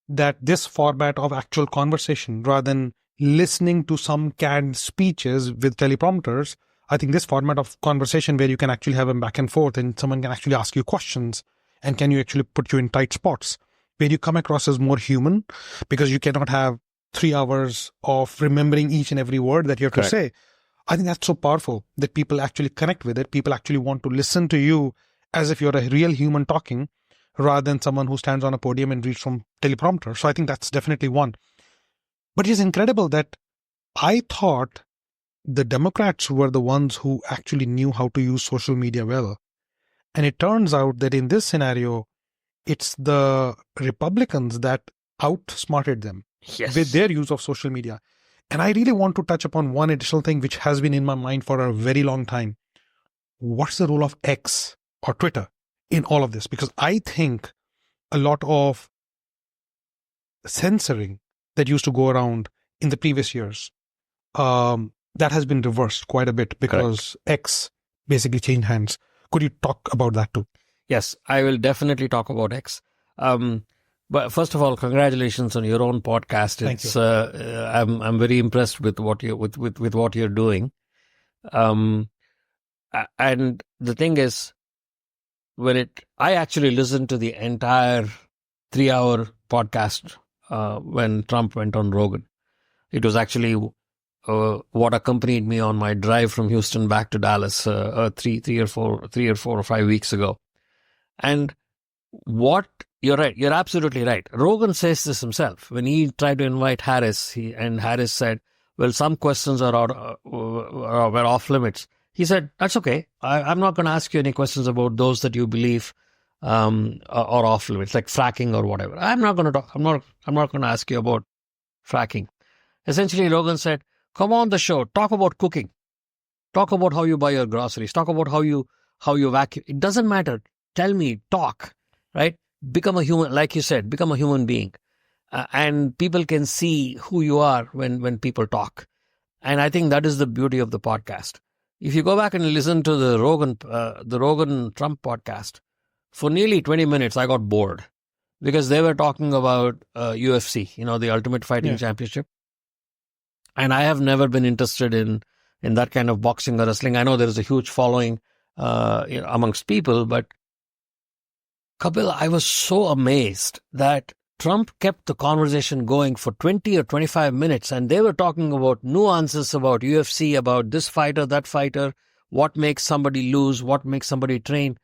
that this format of actual conversation, rather than listening to some canned speeches with teleprompters, I think this format of conversation where you can actually have a back and forth and someone can actually ask you questions and can you actually put you in tight spots where you come across as more human, because you cannot have 3 hours of remembering each and every word that you have to say. I think that's so powerful that people actually connect with it. People actually want to listen to you as if you're a real human talking, rather than someone who stands on a podium and reads from teleprompter. So I think that's definitely one. But it's incredible that I thought the Democrats were the ones who actually knew how to use social media well. And it turns out that in this scenario, it's the Republicans that outsmarted them with their use of social media. And I really want to touch upon one additional thing which has been in my mind for a very long time. What's the role of X or Twitter in all of this? Because I think a lot of censoring that used to go around in the previous years, that has been reversed quite a bit because X basically changed hands. Could you talk about that too? Yes, I will definitely talk about X. But first of all, congratulations on your own podcast. Thank you. I'm very impressed with what you're doing. And the thing is, I actually listened to the entire 3-hour podcast when Trump went on Rogan. It was actually what accompanied me on my drive from Houston back to Dallas 3 or 4 or 5 weeks ago. And you're right. You're absolutely right. Rogan says this himself. When he tried to invite Harris, Harris said, well, some questions were off limits. He said, that's okay. I'm not going to ask you any questions about those that you believe are off limits, like fracking or whatever. I'm not going to talk. I'm not going to ask you about fracking. Essentially, Rogan said, come on the show, talk about cooking, talk about how you buy your groceries, talk about how you vacuum. It doesn't matter. Tell me, talk, right? Become a human, like you said, become a human being. And people can see who you are when people talk. And I think that is the beauty of the podcast. If you go back and listen to the Rogan Trump podcast, for nearly 20 minutes, I got bored. because they were talking about UFC, the Ultimate Fighting Championship. And I have never been interested in that kind of boxing or wrestling. I know there is a huge following amongst people, but Kapil, I was so amazed that Trump kept the conversation going for 20 or 25 minutes, and they were talking about nuances about UFC, about this fighter, that fighter, what makes somebody lose, what makes somebody train.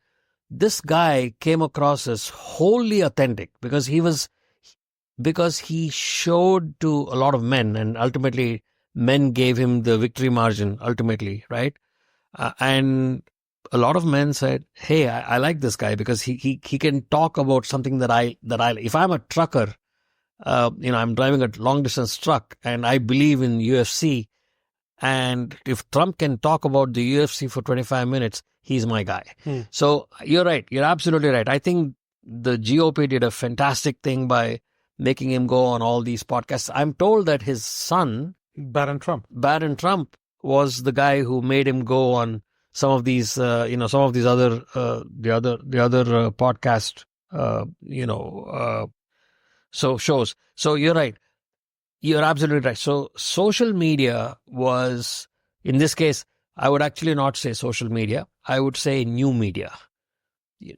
This guy came across as wholly authentic because he showed to a lot of men, and ultimately men gave him the victory margin ultimately, right? And a lot of men said, hey, I like this guy because he can talk about something that I if I'm a trucker, I'm driving a long distance truck and I believe in UFC, and if Trump can talk about the UFC for 25 minutes, he's my guy. So you're right. You're absolutely right. I think the GOP did a fantastic thing by making him go on all these podcasts. I'm told that his son, Barron Trump, was the guy who made him go on some of these, other podcast, so shows. So you're right. You're absolutely right. So social media was, in this case, I would actually not say social media. I would say new media,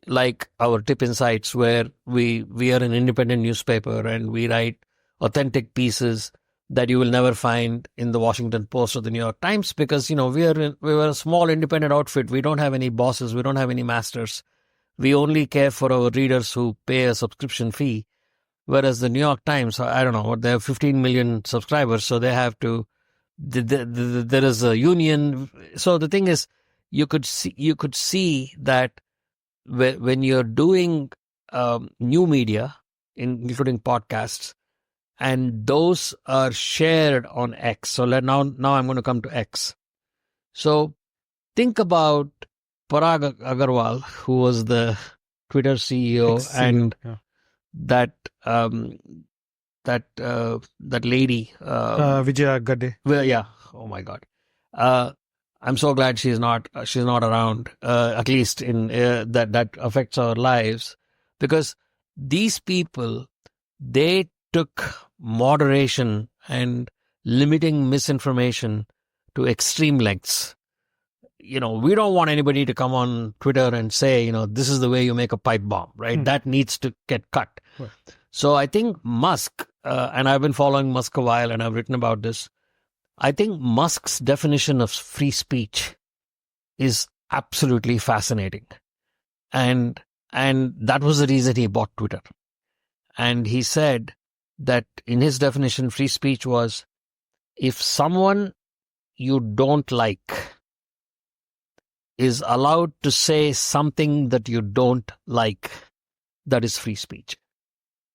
like our Tip Insights, where we are an independent newspaper and we write authentic pieces that you will never find in the Washington Post or the New York Times, because, we were a small independent outfit. We don't have any bosses. We don't have any masters. We only care for our readers who pay a subscription fee. Whereas the New York Times, I don't know, they have 15 million subscribers, so they have to, there is a union. So the thing is, you could see that when you're doing new media, including podcasts, and those are shared on X. So now I'm going to come to X. So think about Parag Agarwal, who was the Twitter CEO, and that lady, Vijaya Gadde. Well, yeah. Oh my God. I'm so glad she's not around. At least in that affects our lives, because these people, they took moderation and limiting misinformation to extreme lengths. We don't want anybody to come on Twitter and say, this is the way you make a pipe bomb, right? That needs to get cut. Right. So I think Musk, and I've been following Musk a while and I've written about this. I think Musk's definition of free speech is absolutely fascinating. And that was the reason he bought Twitter. And he said that in his definition, free speech was if someone you don't like is allowed to say something that you don't like, that is free speech.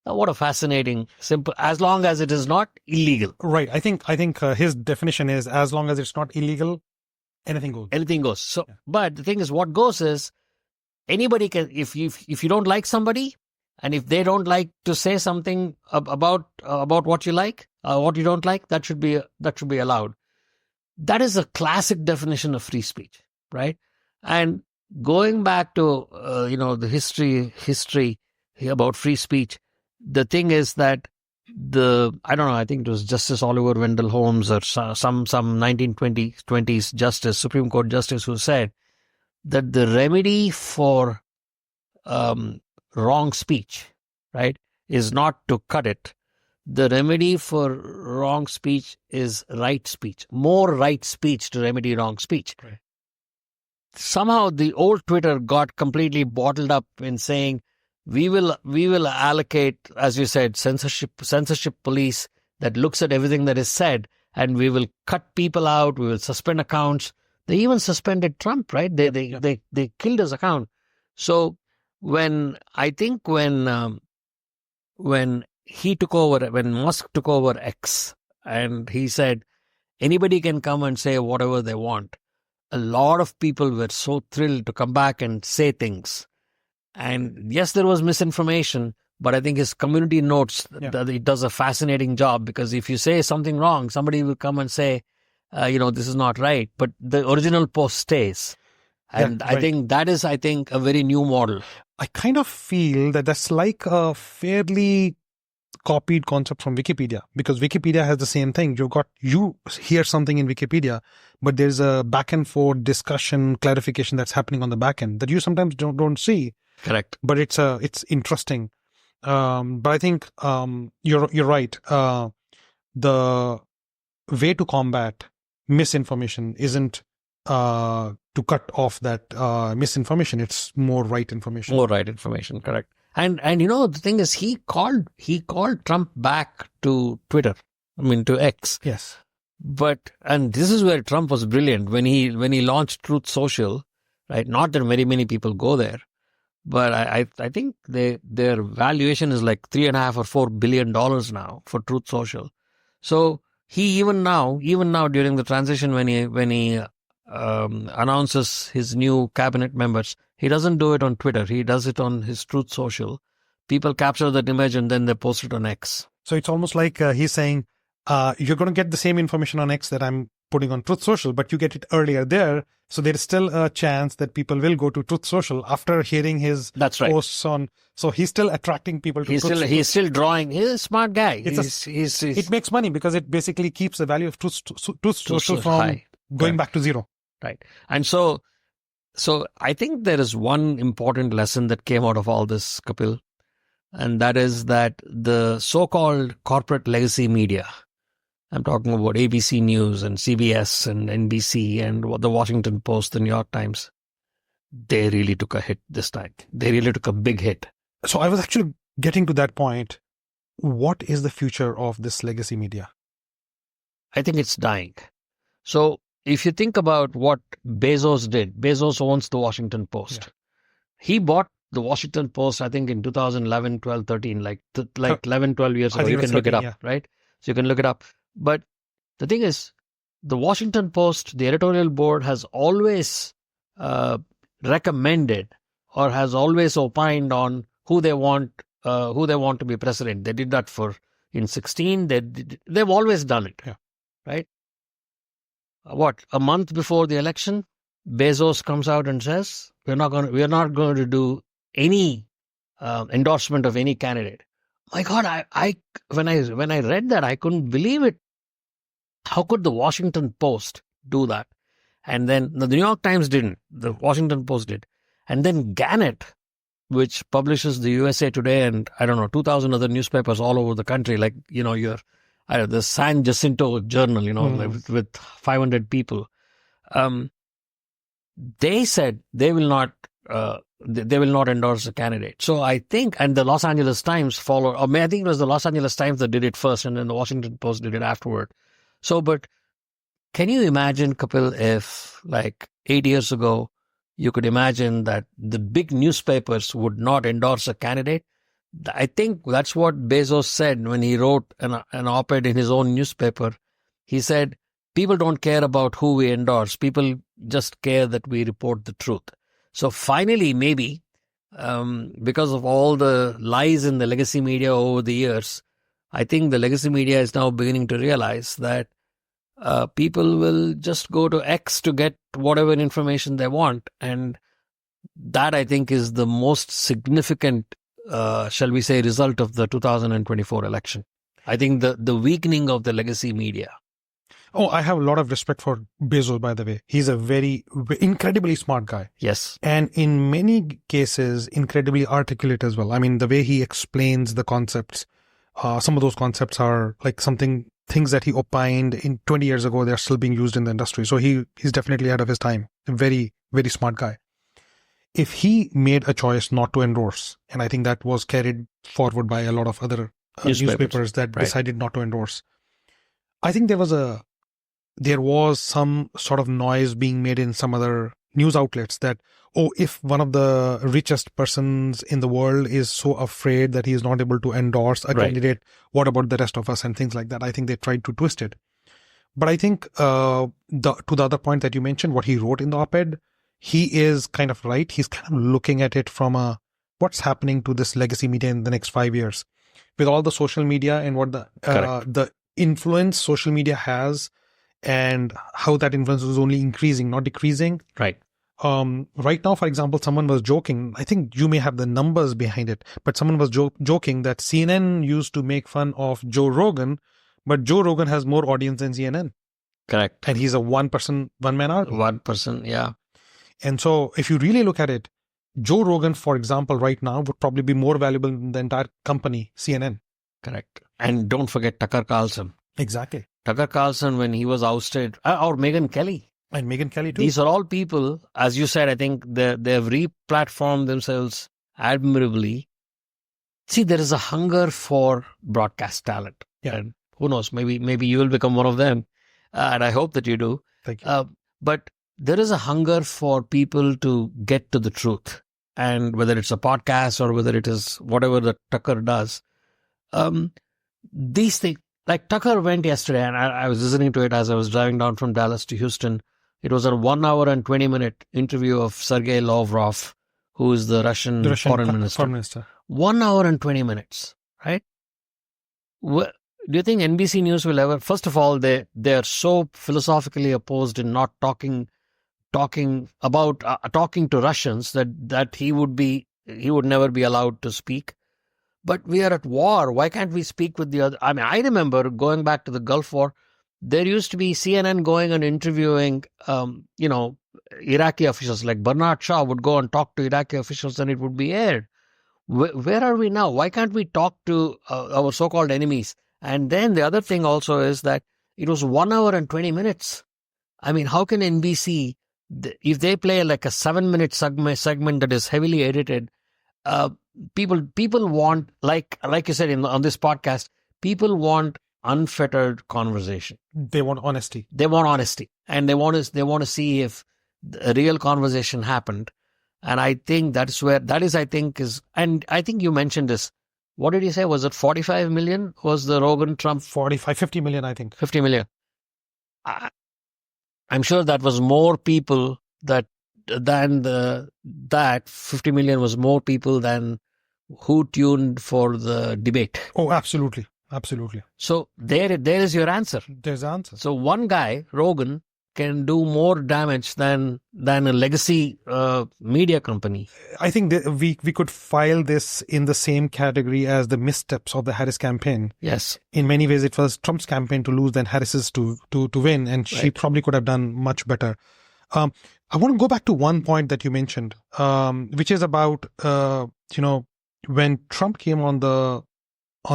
Now, what a fascinating, simple, as long as it is not illegal. Right. I think his definition is, as long as it's not illegal, anything goes. Anything goes. So, but the thing is, what goes is, anybody can, if you don't like somebody, and if they don't like to say something about what you like, what you don't like, that should be allowed. That is a classic definition of free speech, right? And going back to the history about free speech, the thing is that I don't know, I think it was Justice Oliver Wendell Holmes or some 1920s justice, Supreme Court justice, who said that the remedy for wrong speech, right, is not to cut it. The remedy for wrong speech is right speech. More right speech to remedy wrong speech. Right. Somehow the old Twitter got completely bottled up in saying, we will allocate, as you said, censorship police that looks at everything that is said, and we will cut people out. We will suspend accounts. They even suspended Trump, right? They killed his account. So when he took over, when Musk took over X, and he said anybody can come and say whatever they want, a lot of people were so thrilled to come back and say things. And yes, there was misinformation, but I think his community notes that it does a fascinating job, because if you say something wrong, somebody will come and say, this is not right. But the original post stays. And I think that is, a very new model. I kind of feel that that's like a fairly copied concept from Wikipedia, because Wikipedia has the same thing. You hear something in Wikipedia, but there's a back and forth discussion, clarification that's happening on the back end that you sometimes don't see. Correct. But it's interesting. But I think you're right. The way to combat misinformation isn't to cut off that misinformation. It's more right information. More right information, correct. And the thing is, he called Trump back to Twitter. I mean, to X. Yes. And this is where Trump was brilliant when he launched Truth Social, right? Not that very many people go there, but I think their valuation is like $3.5 or $4 billion now for Truth Social. So he even now during the transition when he announces his new cabinet members, he doesn't do it on Twitter. He does it on his Truth Social. People capture that image and then they post it on X. So it's almost like he's saying, you're going to get the same information on X that I'm putting on Truth Social, but you get it earlier there. So there is still a chance that people will go to Truth Social after hearing his posts on. So he's still attracting people to Truth Social. He's still drawing. He's a smart guy. It makes money because it basically keeps the value of Truth Social from high. Going back to zero. Right. And so I think there is one important lesson that came out of all this, Kapil, and that is that the so-called corporate legacy media, I'm talking about ABC News and CBS and NBC and the Washington Post, the New York Times, they really took a hit this time. They really took a big hit. So I was actually getting to that point. What is the future of this legacy media? I think it's dying. So if you think about what Bezos did, Bezos owns the Washington Post. Yeah. He bought the Washington Post, I think in 2011, 12, 13, like 11, 12 years ago. You can look it up, right? So you can look it up. But the thing is, the Washington Post, the editorial board has always recommended or has always opined on who they want to be president. They did that in 16. They've always done it, right? A month before the election, Bezos comes out and says, we're not going to do any endorsement of any candidate. My God, when I read that, I couldn't believe it. How could the Washington Post do that? And then the New York Times didn't. The Washington Post did. And then Gannett, which publishes the USA Today and 2,000 other newspapers all over the country, like, the San Jacinto Journal, with 500 people. They said they will not endorse a candidate. So I think, and the Los Angeles Times followed, I think it was the Los Angeles Times that did it first and then the Washington Post did it afterward. So, but can you imagine, Kapil, if like 8 years ago, you could imagine that the big newspapers would not endorse a candidate? I think that's what Bezos said when he wrote an op-ed in his own newspaper. He said, people don't care about who we endorse. People just care that we report the truth. So finally, maybe, because of all the lies in the legacy media over the years, I think the legacy media is now beginning to realize that people will just go to X to get whatever information they want. And that, I think, is the most significant shall we say, result of the 2024 election. I think the weakening of the legacy media. Oh, I have a lot of respect for Bezos, by the way. He's a very incredibly smart guy. Yes. And in many cases, incredibly articulate as well. I mean, the way he explains the concepts, some of those concepts are like things that he opined in 20 years ago, they're still being used in the industry. So he's definitely ahead of his time. A very, very smart guy. If he made a choice not to endorse, and I think that was carried forward by a lot of other newspapers that decided not to endorse, I think there was some sort of noise being made in some other news outlets that, if one of the richest persons in the world is so afraid that he is not able to endorse a candidate, what about the rest of us and things like that? I think they tried to twist it. But I think to the other point that you mentioned, what he wrote in the op-ed, he is kind of right. He's kind of looking at it from what's happening to this legacy media in the next 5 years with all the social media and what the influence social media has and how that influence is only increasing, not decreasing. Right. Right now, for example, someone was joking. I think you may have the numbers behind it, but someone was joking that CNN used to make fun of Joe Rogan, but Joe Rogan has more audience than CNN. Correct. And he's a one-man army. 1%, yeah. And so if you really look at it, Joe Rogan, for example, right now would probably be more valuable than the entire company, CNN. Correct. And don't forget Tucker Carlson. Exactly. Tucker Carlson, when he was ousted, or Megyn Kelly. And Megyn Kelly too. These are all people, as you said, I think they have re-platformed themselves admirably. See, there is a hunger for broadcast talent. Yeah. And who knows, maybe you will become one of them. And I hope that you do. Thank you. But there is a hunger for people to get to the truth. And whether it's a podcast or whether it is whatever that Tucker does, these things, like Tucker went yesterday, and I was listening to it as I was driving down from Dallas to Houston. It was a 1 hour and 20-minute interview of Sergei Lavrov, who is the Russian foreign minister. 1 hour and 20 minutes, right? Do you think NBC News will ever? First of all, they are so philosophically opposed in not talking to Russians that he would never be allowed to speak. But we are at war. Why can't we speak with the other? I mean, I remember going back to the Gulf War. There used to be CNN going and interviewing, Iraqi officials. Like Bernard Shaw would go and talk to Iraqi officials, and it would be aired. Where are we now? Why can't we talk to our so-called enemies? And then the other thing also is that it was 1 hour and 20 minutes. I mean, how can NBC, if they play like a 7-minute segment that is heavily edited, people want, like you said on this podcast, people want unfettered conversation. They want honesty. And they want to see if a real conversation happened. And I think and I think you mentioned this. What did you say? Was it 45 million? Was the Rogan Trump? 50 million, I think. 50 million. I'm sure that was more people that 50 million was more people than who tuned for the debate. Oh, absolutely. Absolutely. So there is your answer. There's the answer. So one guy, Rogan, can do more damage than a legacy media company. I think that we could file this in the same category as the missteps of the Harris campaign. Yes. In many ways, it was Trump's campaign to lose, then Harris's to win, and she probably could have done much better. I want to go back to one point that you mentioned, which is about when Trump came on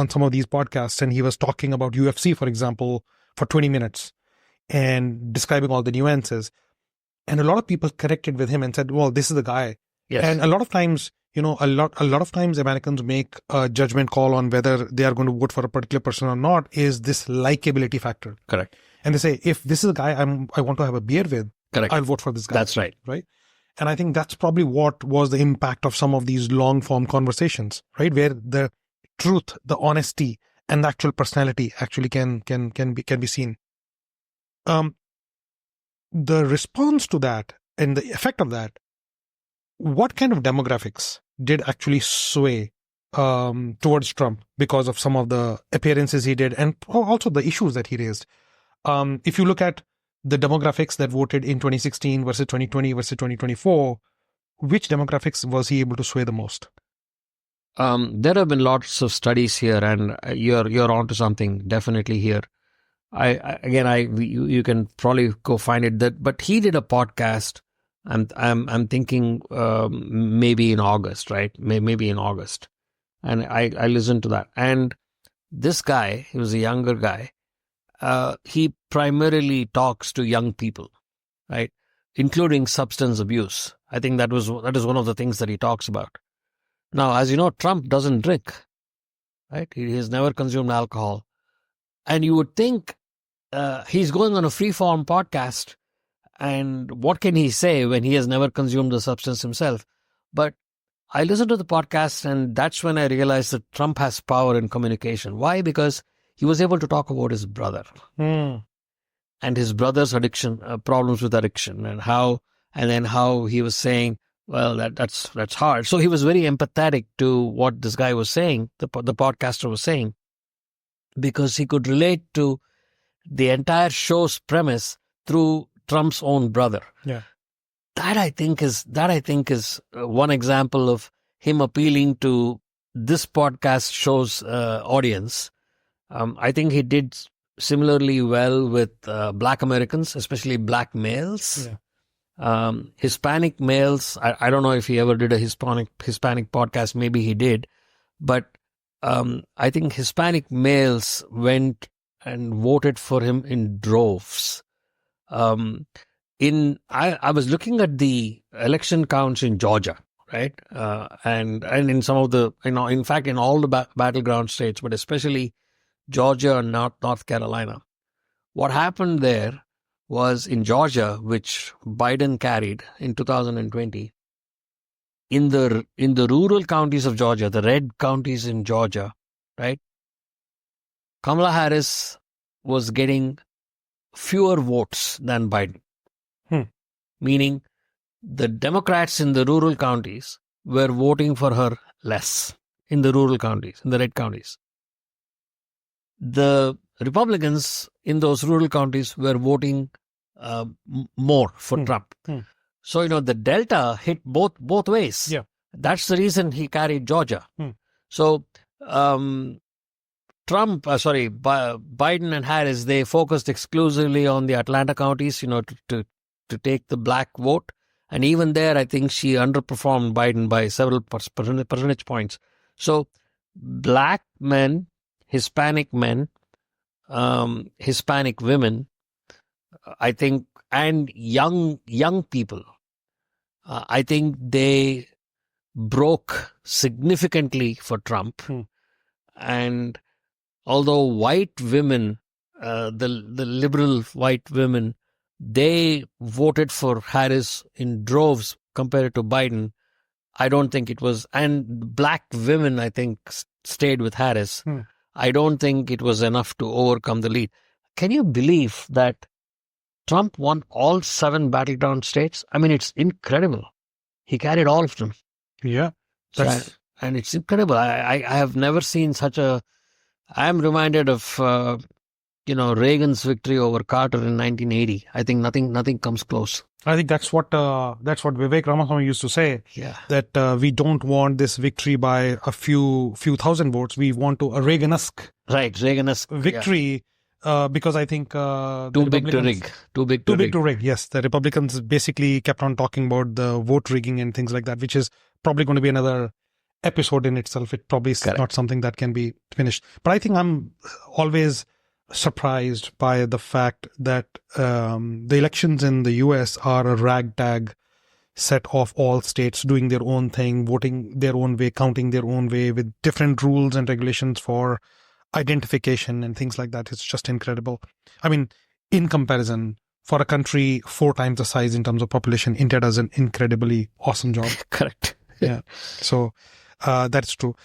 some of these podcasts and he was talking about UFC, for example, for 20 minutes. And describing all the nuances. And a lot of people corrected with him and said, well, this is the guy. Yes. And a lot of times, a lot of times Americans make a judgment call on whether they are going to vote for a particular person or not is this likability factor. Correct. And they say, if this is a guy I want to have a beer with, correct, I'll vote for this guy. That's right. Right. And I think that's probably what was the impact of some of these long form conversations, right? Where the truth, the honesty, and the actual personality actually can be seen. The response to that and the effect of that, what kind of demographics did actually sway towards Trump because of some of the appearances he did and also the issues that he raised? If you look at the demographics that voted in 2016 versus 2020 versus 2024, which demographics was he able to sway the most? There have been lots of studies here, and you're onto something definitely here. You can probably go find it. But he did a podcast. I'm thinking maybe in August, right? Maybe in August, and I listened to that. And this guy, he was a younger guy. He primarily talks to young people, right, including substance abuse. I think that is one of the things that he talks about. Now, as you know, Trump doesn't drink, right? He has never consumed alcohol, and you would think. He's going on a free-form podcast, and what can he say when he has never consumed the substance himself? But I listened to the podcast, and that's when I realized that Trump has power in communication. Why? Because he was able to talk about his brother and his brother's addiction, problems with addiction, and how he was saying, well, that's hard. So he was very empathetic to what this guy was saying, the podcaster was saying, because he could relate to the entire show's premise through Trump's own brother. Yeah. that I think is one example of him appealing to this podcast show's audience. I think he did similarly well with Black Americans, especially Black males. Yeah. Hispanic males. I don't know if he ever did a Hispanic podcast. Maybe he did, but I think Hispanic males went and voted for him in droves. I was looking at the election counts in Georgia, right? And in some of the, in fact, in all the battleground states, but especially Georgia and North Carolina. What happened there was in Georgia, which Biden carried in 2020, in the rural counties of Georgia, the red counties in Georgia, right? Kamala Harris was getting fewer votes than Biden. Meaning the Democrats in the rural counties were voting for her less in the rural counties, in the red counties. The Republicans in those rural counties were voting more for Trump. So, the delta hit both ways. Yeah. That's the reason he carried Georgia. So, Biden and Harris, they focused exclusively on the Atlanta counties, to take the black vote. And even there, I think she underperformed Biden by several percentage points. So black men, Hispanic men, Hispanic women, I think, and young people, I think they broke significantly for Trump. And although white women, the liberal white women, they voted for Harris in droves compared to Biden, I don't think it was. And black women, I think, stayed with Harris. I don't think it was enough to overcome the lead. Can you believe that Trump won all 7 battleground states? I mean, it's incredible. He carried all of them. Yeah. And it's incredible. I have never seen such a... I am reminded of... Reagan's victory over Carter in 1980. I think nothing comes close. I think that's what Vivek Ramaswamy used to say. Yeah. That we don't want this victory by a few thousand votes. We want a Reagan-esque victory. Because I think too big to rig. Too big to rig. Yes, the Republicans basically kept on talking about the vote rigging and things like that, which is probably going to be another episode in itself. It probably is not something that can be finished. But I think I'm always surprised by the fact that the elections in the US are a ragtag set of all states doing their own thing, voting their own way, counting their own way, with different rules and regulations for identification and things like that. It's just incredible. I mean, in comparison, for a country 4 times the size in terms of population, India does an incredibly awesome job. Correct. Yeah. So that's true.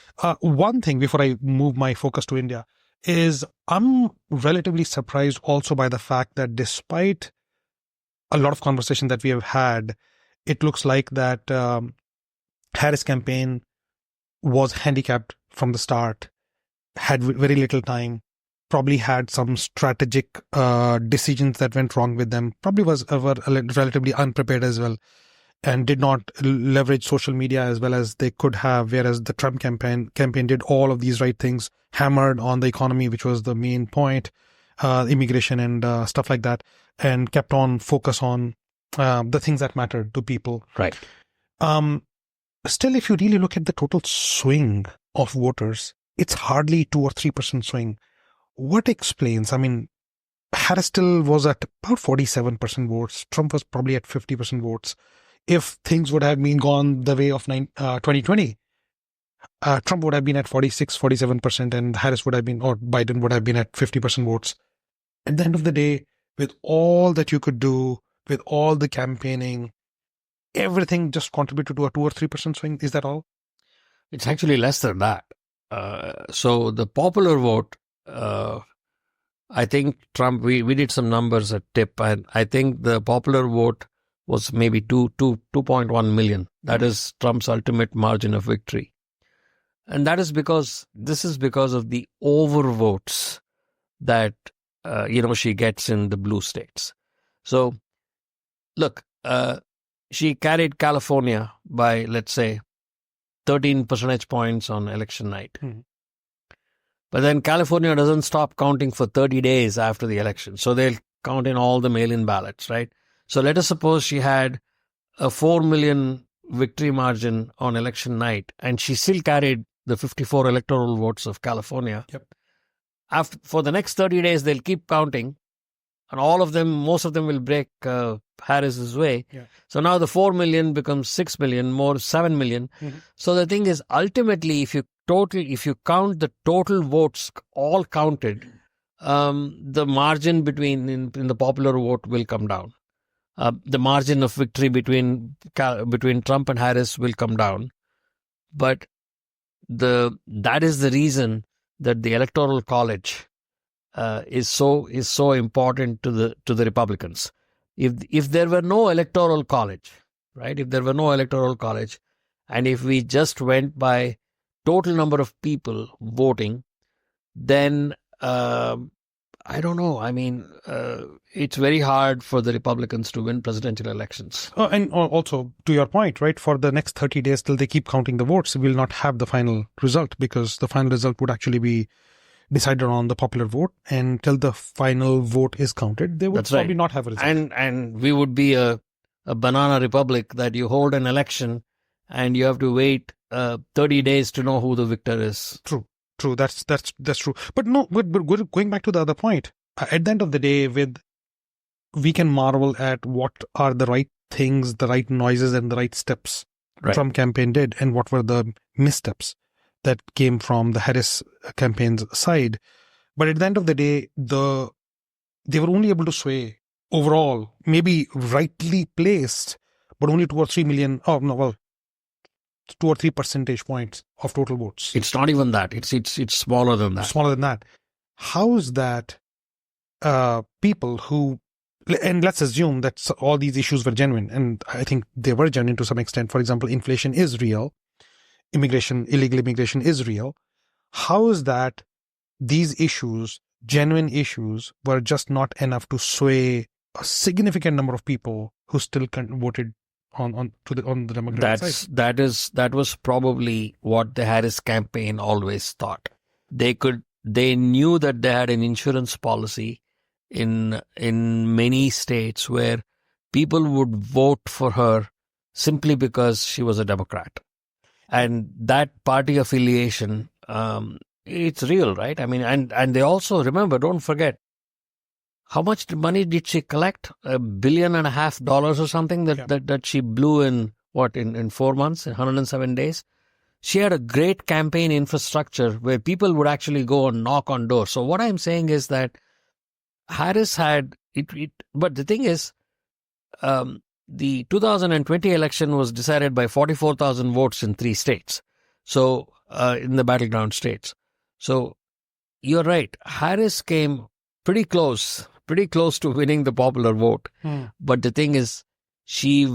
One thing before I move my focus to India is I'm relatively surprised also by the fact that despite a lot of conversation that we have had, it looks like that Harris campaign was handicapped from the start, had very little time, probably had some strategic decisions that went wrong with them, probably were relatively unprepared as well, and did not leverage social media as well as they could have, whereas the Trump campaign did all of these right things, hammered on the economy, which was the main point, immigration and stuff like that, and kept on focus on the things that mattered to people. Right. Still, if you really look at the total swing of voters, it's hardly 2 or 3% swing. What explains? I mean, Harris still was at about 47% votes. Trump was probably at 50% votes. If things would have been gone the way of 2020, Trump would have been at 47%, and Harris would have been, or Biden would have been at 50% votes. At the end of the day, with all that you could do, with all the campaigning, everything just contributed to a 2 or 3% swing. Is that all? It's actually less than that. So the popular vote, I think Trump, we did some numbers at TIP, and I think the popular vote was maybe 2.1 million. That is Trump's ultimate margin of victory. And that is because of the overvotes that, she gets in the blue states. So look, she carried California by, let's say, 13 percentage points on election night. But then California doesn't stop counting for 30 days after the election. So they'll count in all the mail-in ballots, right? So let us suppose she had a 4 million victory margin on election night, and she still carried the 54 electoral votes of California. For the next 30 days, they'll keep counting, and most of them will break Harris's way. So now the 4 million becomes 6 million, more 7 million. So the thing is, ultimately, if you count the total votes all counted, the margin in the popular vote will come down. The margin of victory between Trump and Harris will come down. But that is the reason that the Electoral College is so important to the Republicans. If there were no Electoral College, right? If there were no Electoral College, and if we just went by total number of people voting, then I don't know. I mean, it's very hard for the Republicans to win presidential elections. And also, to your point, right, for the next 30 days till they keep counting the votes, we'll not have the final result, because the final result would actually be decided on the popular vote. And till the final vote is counted, they would probably not have a result. And we would be a banana republic that you hold an election and you have to wait 30 days to know who the victor is. True. That's true. But no, going back to the other point, at the end of the day, we can marvel at what are the right things, the right noises, and the right steps Trump campaign did, and what were the missteps that came from the Harris campaign's side. But at the end of the day, they were only able to sway overall, maybe rightly placed, but only 2 or 3 million. 2 or 3 percentage points of total votes. It's not even that. It's smaller than that. Smaller than that. How is that people who, and let's assume that all these issues were genuine, and I think they were genuine to some extent. For example, inflation is real. Illegal immigration is real. How is that these issues, genuine issues, were just not enough to sway a significant number of people who still voted on the Democratic side? That was probably what the Harris campaign always thought. They knew that they had an insurance policy in many states where people would vote for her simply because she was a Democrat. And that party affiliation, it's real, right? I mean, and they also, remember, don't forget, how much money did she collect? $1.5 billion or something that she blew in 4 months, in 107 days? She had a great campaign infrastructure where people would actually go and knock on doors. So what I'm saying is that Harris had it, but the thing is, the 2020 election was decided by 44,000 votes in 3 states. So in the battleground states. So you're right. Harris came pretty close to winning the popular vote. But the thing is, she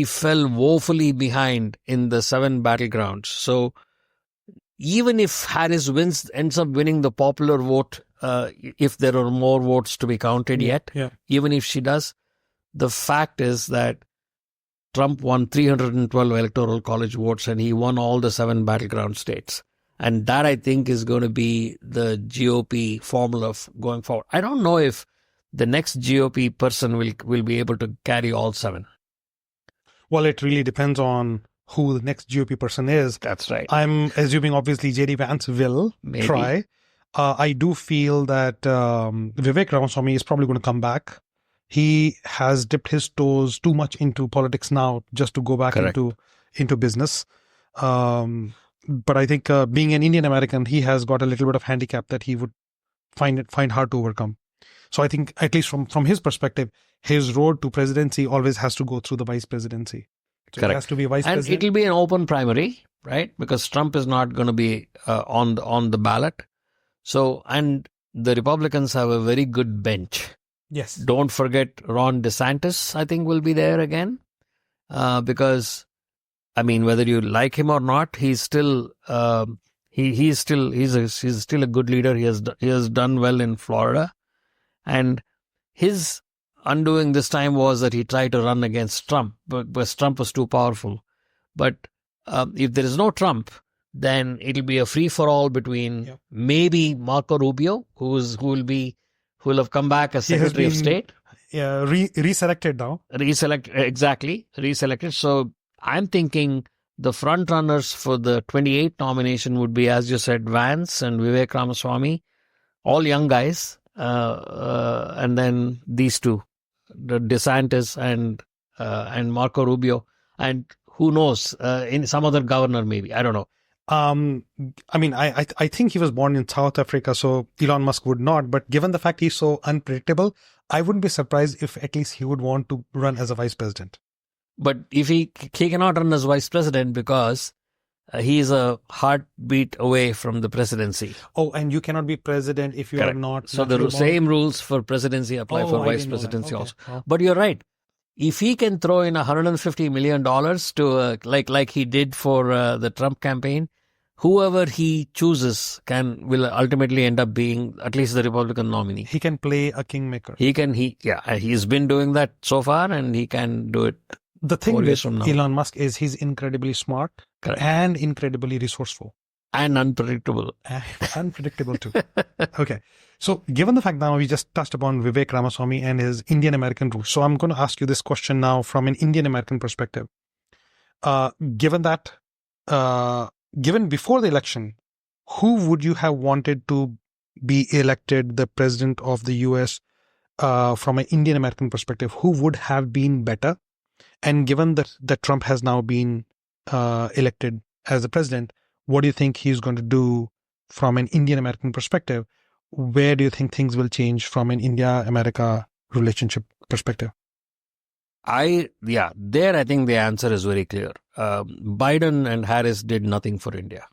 fell woefully behind in the 7 battlegrounds. So even if Harris ends up winning the popular vote, if there are more votes to be counted yet, even if she does, the fact is that Trump won 312 electoral college votes and he won all the 7 battleground states. And that, I think, is going to be the GOP formula going forward. I don't know if the next GOP person will be able to carry all 7. Well, it really depends on who the next GOP person is. That's right. I'm assuming, obviously, J.D. Vance will try. I do feel that Vivek Ramaswamy is probably going to come back. He has dipped his toes too much into politics now just to go back into business. But I think being an Indian American, he has got a little bit of handicap that he would find hard to overcome. So I think, at least from his perspective, his road to presidency always has to go through the vice presidency. So it has to be vice president. And it'll be an open primary, right? Because Trump is not going to be on the ballot. So, and the Republicans have a very good bench. Yes. Don't forget Ron DeSantis, I think, will be there again. Because, I mean, whether you like him or not, he's still he's still a good leader. He has done well in Florida, and his undoing this time was that he tried to run against Trump, but Trump was too powerful. But if there is no Trump, then it'll be a free for all between maybe Marco Rubio, who will have come back as Secretary of State. Reselected now. Reselected. So I'm thinking the front runners for the 28 nomination would be, as you said, Vance and Vivek Ramaswamy, all young guys, and then these two, the DeSantis and Marco Rubio, and who knows, in some other governor maybe, I don't know. I mean, I think he was born in South Africa, so Elon Musk would not. But given the fact he's so unpredictable, I wouldn't be surprised if at least he would want to run as a vice president. But if he cannot run as vice president because he is a heartbeat away from the presidency. Oh, and you cannot be president if you are not. So the same rules for presidency apply for vice presidency also. Oh. But you're right. If he can throw in $150 million to like he did for the Trump campaign, whoever he chooses will ultimately end up being at least the Republican nominee. He can play a kingmaker. He's been doing that so far, and he can do it. The thing with Elon Musk is he's incredibly smart. Correct. And incredibly resourceful. And unpredictable. Unpredictable too. Okay. So given the fact now we just touched upon Vivek Ramaswamy and his Indian American roots. So I'm going to ask you this question now from an Indian American perspective. Given before the election, who would you have wanted to be elected the president of the US from an Indian American perspective? Who would have been better? And given that Trump has now been elected as the president, what do you think he's going to do from an Indian American perspective? Where do you think things will change from an India-America relationship perspective? I think the answer is very clear. Biden and Harris did nothing for India.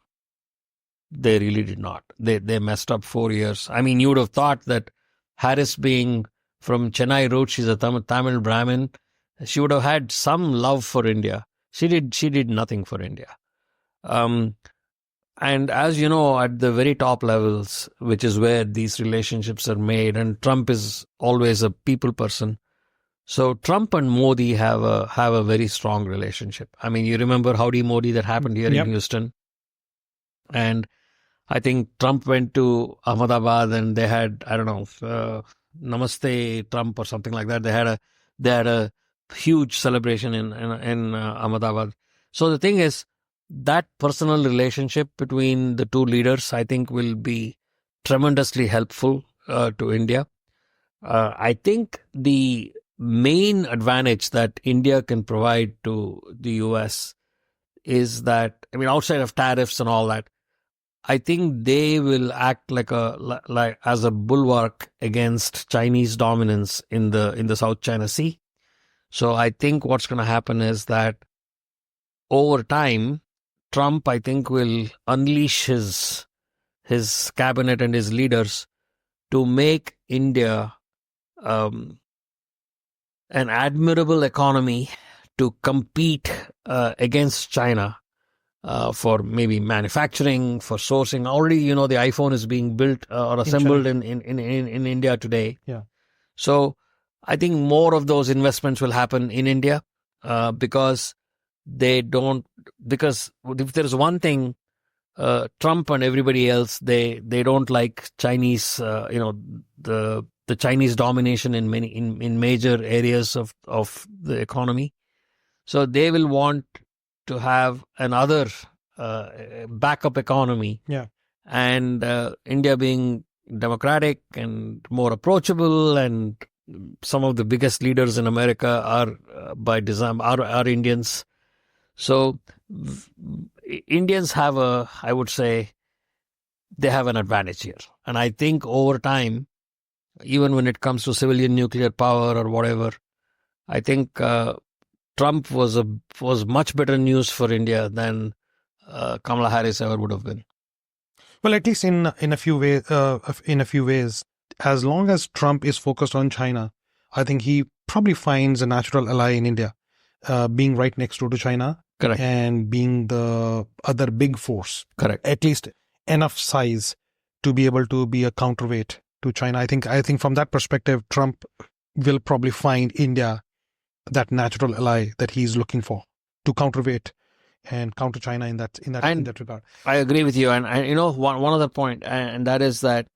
They really did not. They messed up 4 years. I mean, you would have thought that Harris, being from Chennai roots, she's a Tamil Brahmin, she would have had some love for India. She did nothing for India. And as you know, at the very top levels, which is where these relationships are made, and Trump is always a people person. So Trump and Modi have a very strong relationship. I mean, you remember Howdy Modi that happened here in Houston. And I think Trump went to Ahmedabad and they had, I don't know, Namaste Trump or something like that. They had a huge celebration in Ahmedabad. So the thing is, that personal relationship between the two leaders, I think, will be tremendously helpful to India. I think the main advantage that India can provide to the US is that, I mean, outside of tariffs and all that, I think they will act like as a bulwark against Chinese dominance in the South China Sea. So I think what's going to happen is that over time, Trump, I think, will unleash his cabinet and his leaders to make India an admirable economy to compete against China for maybe manufacturing, for sourcing. Already, the iPhone is being built or assembled in India today. Yeah. So I think more of those investments will happen in India because if there's one thing, Trump and everybody else, they don't like Chinese, the Chinese domination in major areas of the economy. So they will want to have another backup economy. Yeah. And India being democratic and more approachable, and some of the biggest leaders in America are by design are Indians. So Indians have I would say, they have an advantage here. And I think over time, even when it comes to civilian nuclear power or whatever, I think Trump was much better news for India than Kamala Harris ever would have been. Well, at least in a few ways, as long as Trump is focused on China, I think he probably finds a natural ally in India, being right next door to China. Correct. And being the other big force. Correct. At least enough size to be able to be a counterweight to China. I think from that perspective, Trump will probably find India that natural ally that he's looking for to counterweight and counter China in that regard. I agree with you. And you know, one other point, and that is that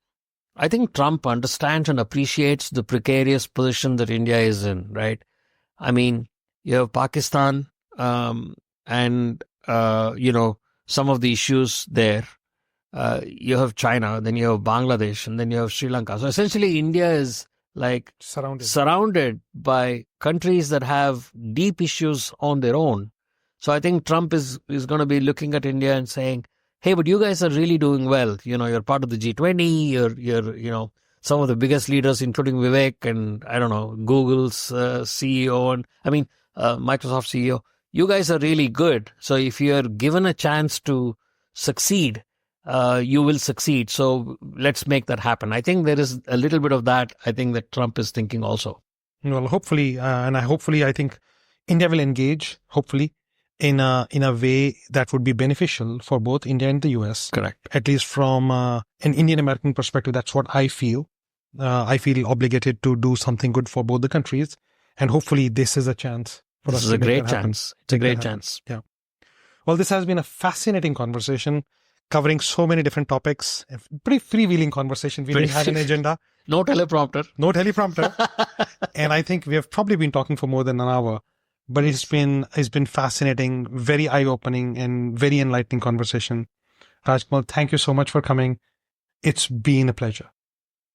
I think Trump understands and appreciates the precarious position that India is in, right? I mean, you have Pakistan, and you know, some of the issues there. You have China, then you have Bangladesh, and then you have Sri Lanka. So essentially, India is like surrounded by countries that have deep issues on their own. So I think Trump is going to be looking at India and saying, "Hey, but you guys are really doing well. You know, you're part of the G20. You're you know, some of the biggest leaders, including Vivek and I don't know, Google's CEO, and I mean Microsoft CEO. You guys are really good. So if you're given a chance to succeed, you will succeed. So let's make that happen." I think there is a little bit of that. I think that Trump is thinking also. Well, hopefully, I think India will engage, hopefully, in a way that would be beneficial for both India and the US. Correct. At least from an Indian American perspective, that's what I feel. I feel obligated to do something good for both the countries, and hopefully, this is a chance for us. This is a great chance. It's a great chance. Yeah. Well, this has been a fascinating conversation, covering so many different topics. A pretty freewheeling conversation. We didn't have an agenda. No teleprompter. No teleprompter. And I think we have probably been talking for more than an hour. But it's been fascinating, very eye-opening, and very enlightening conversation. Rajkamal, thank you so much for coming. It's been a pleasure.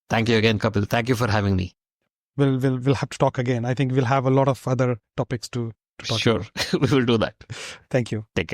Thank you again, Kapil. Thank you for having me. We'll have to talk again. I think we'll have a lot of other topics to talk about. Sure. We will do that. Thank you. Take care.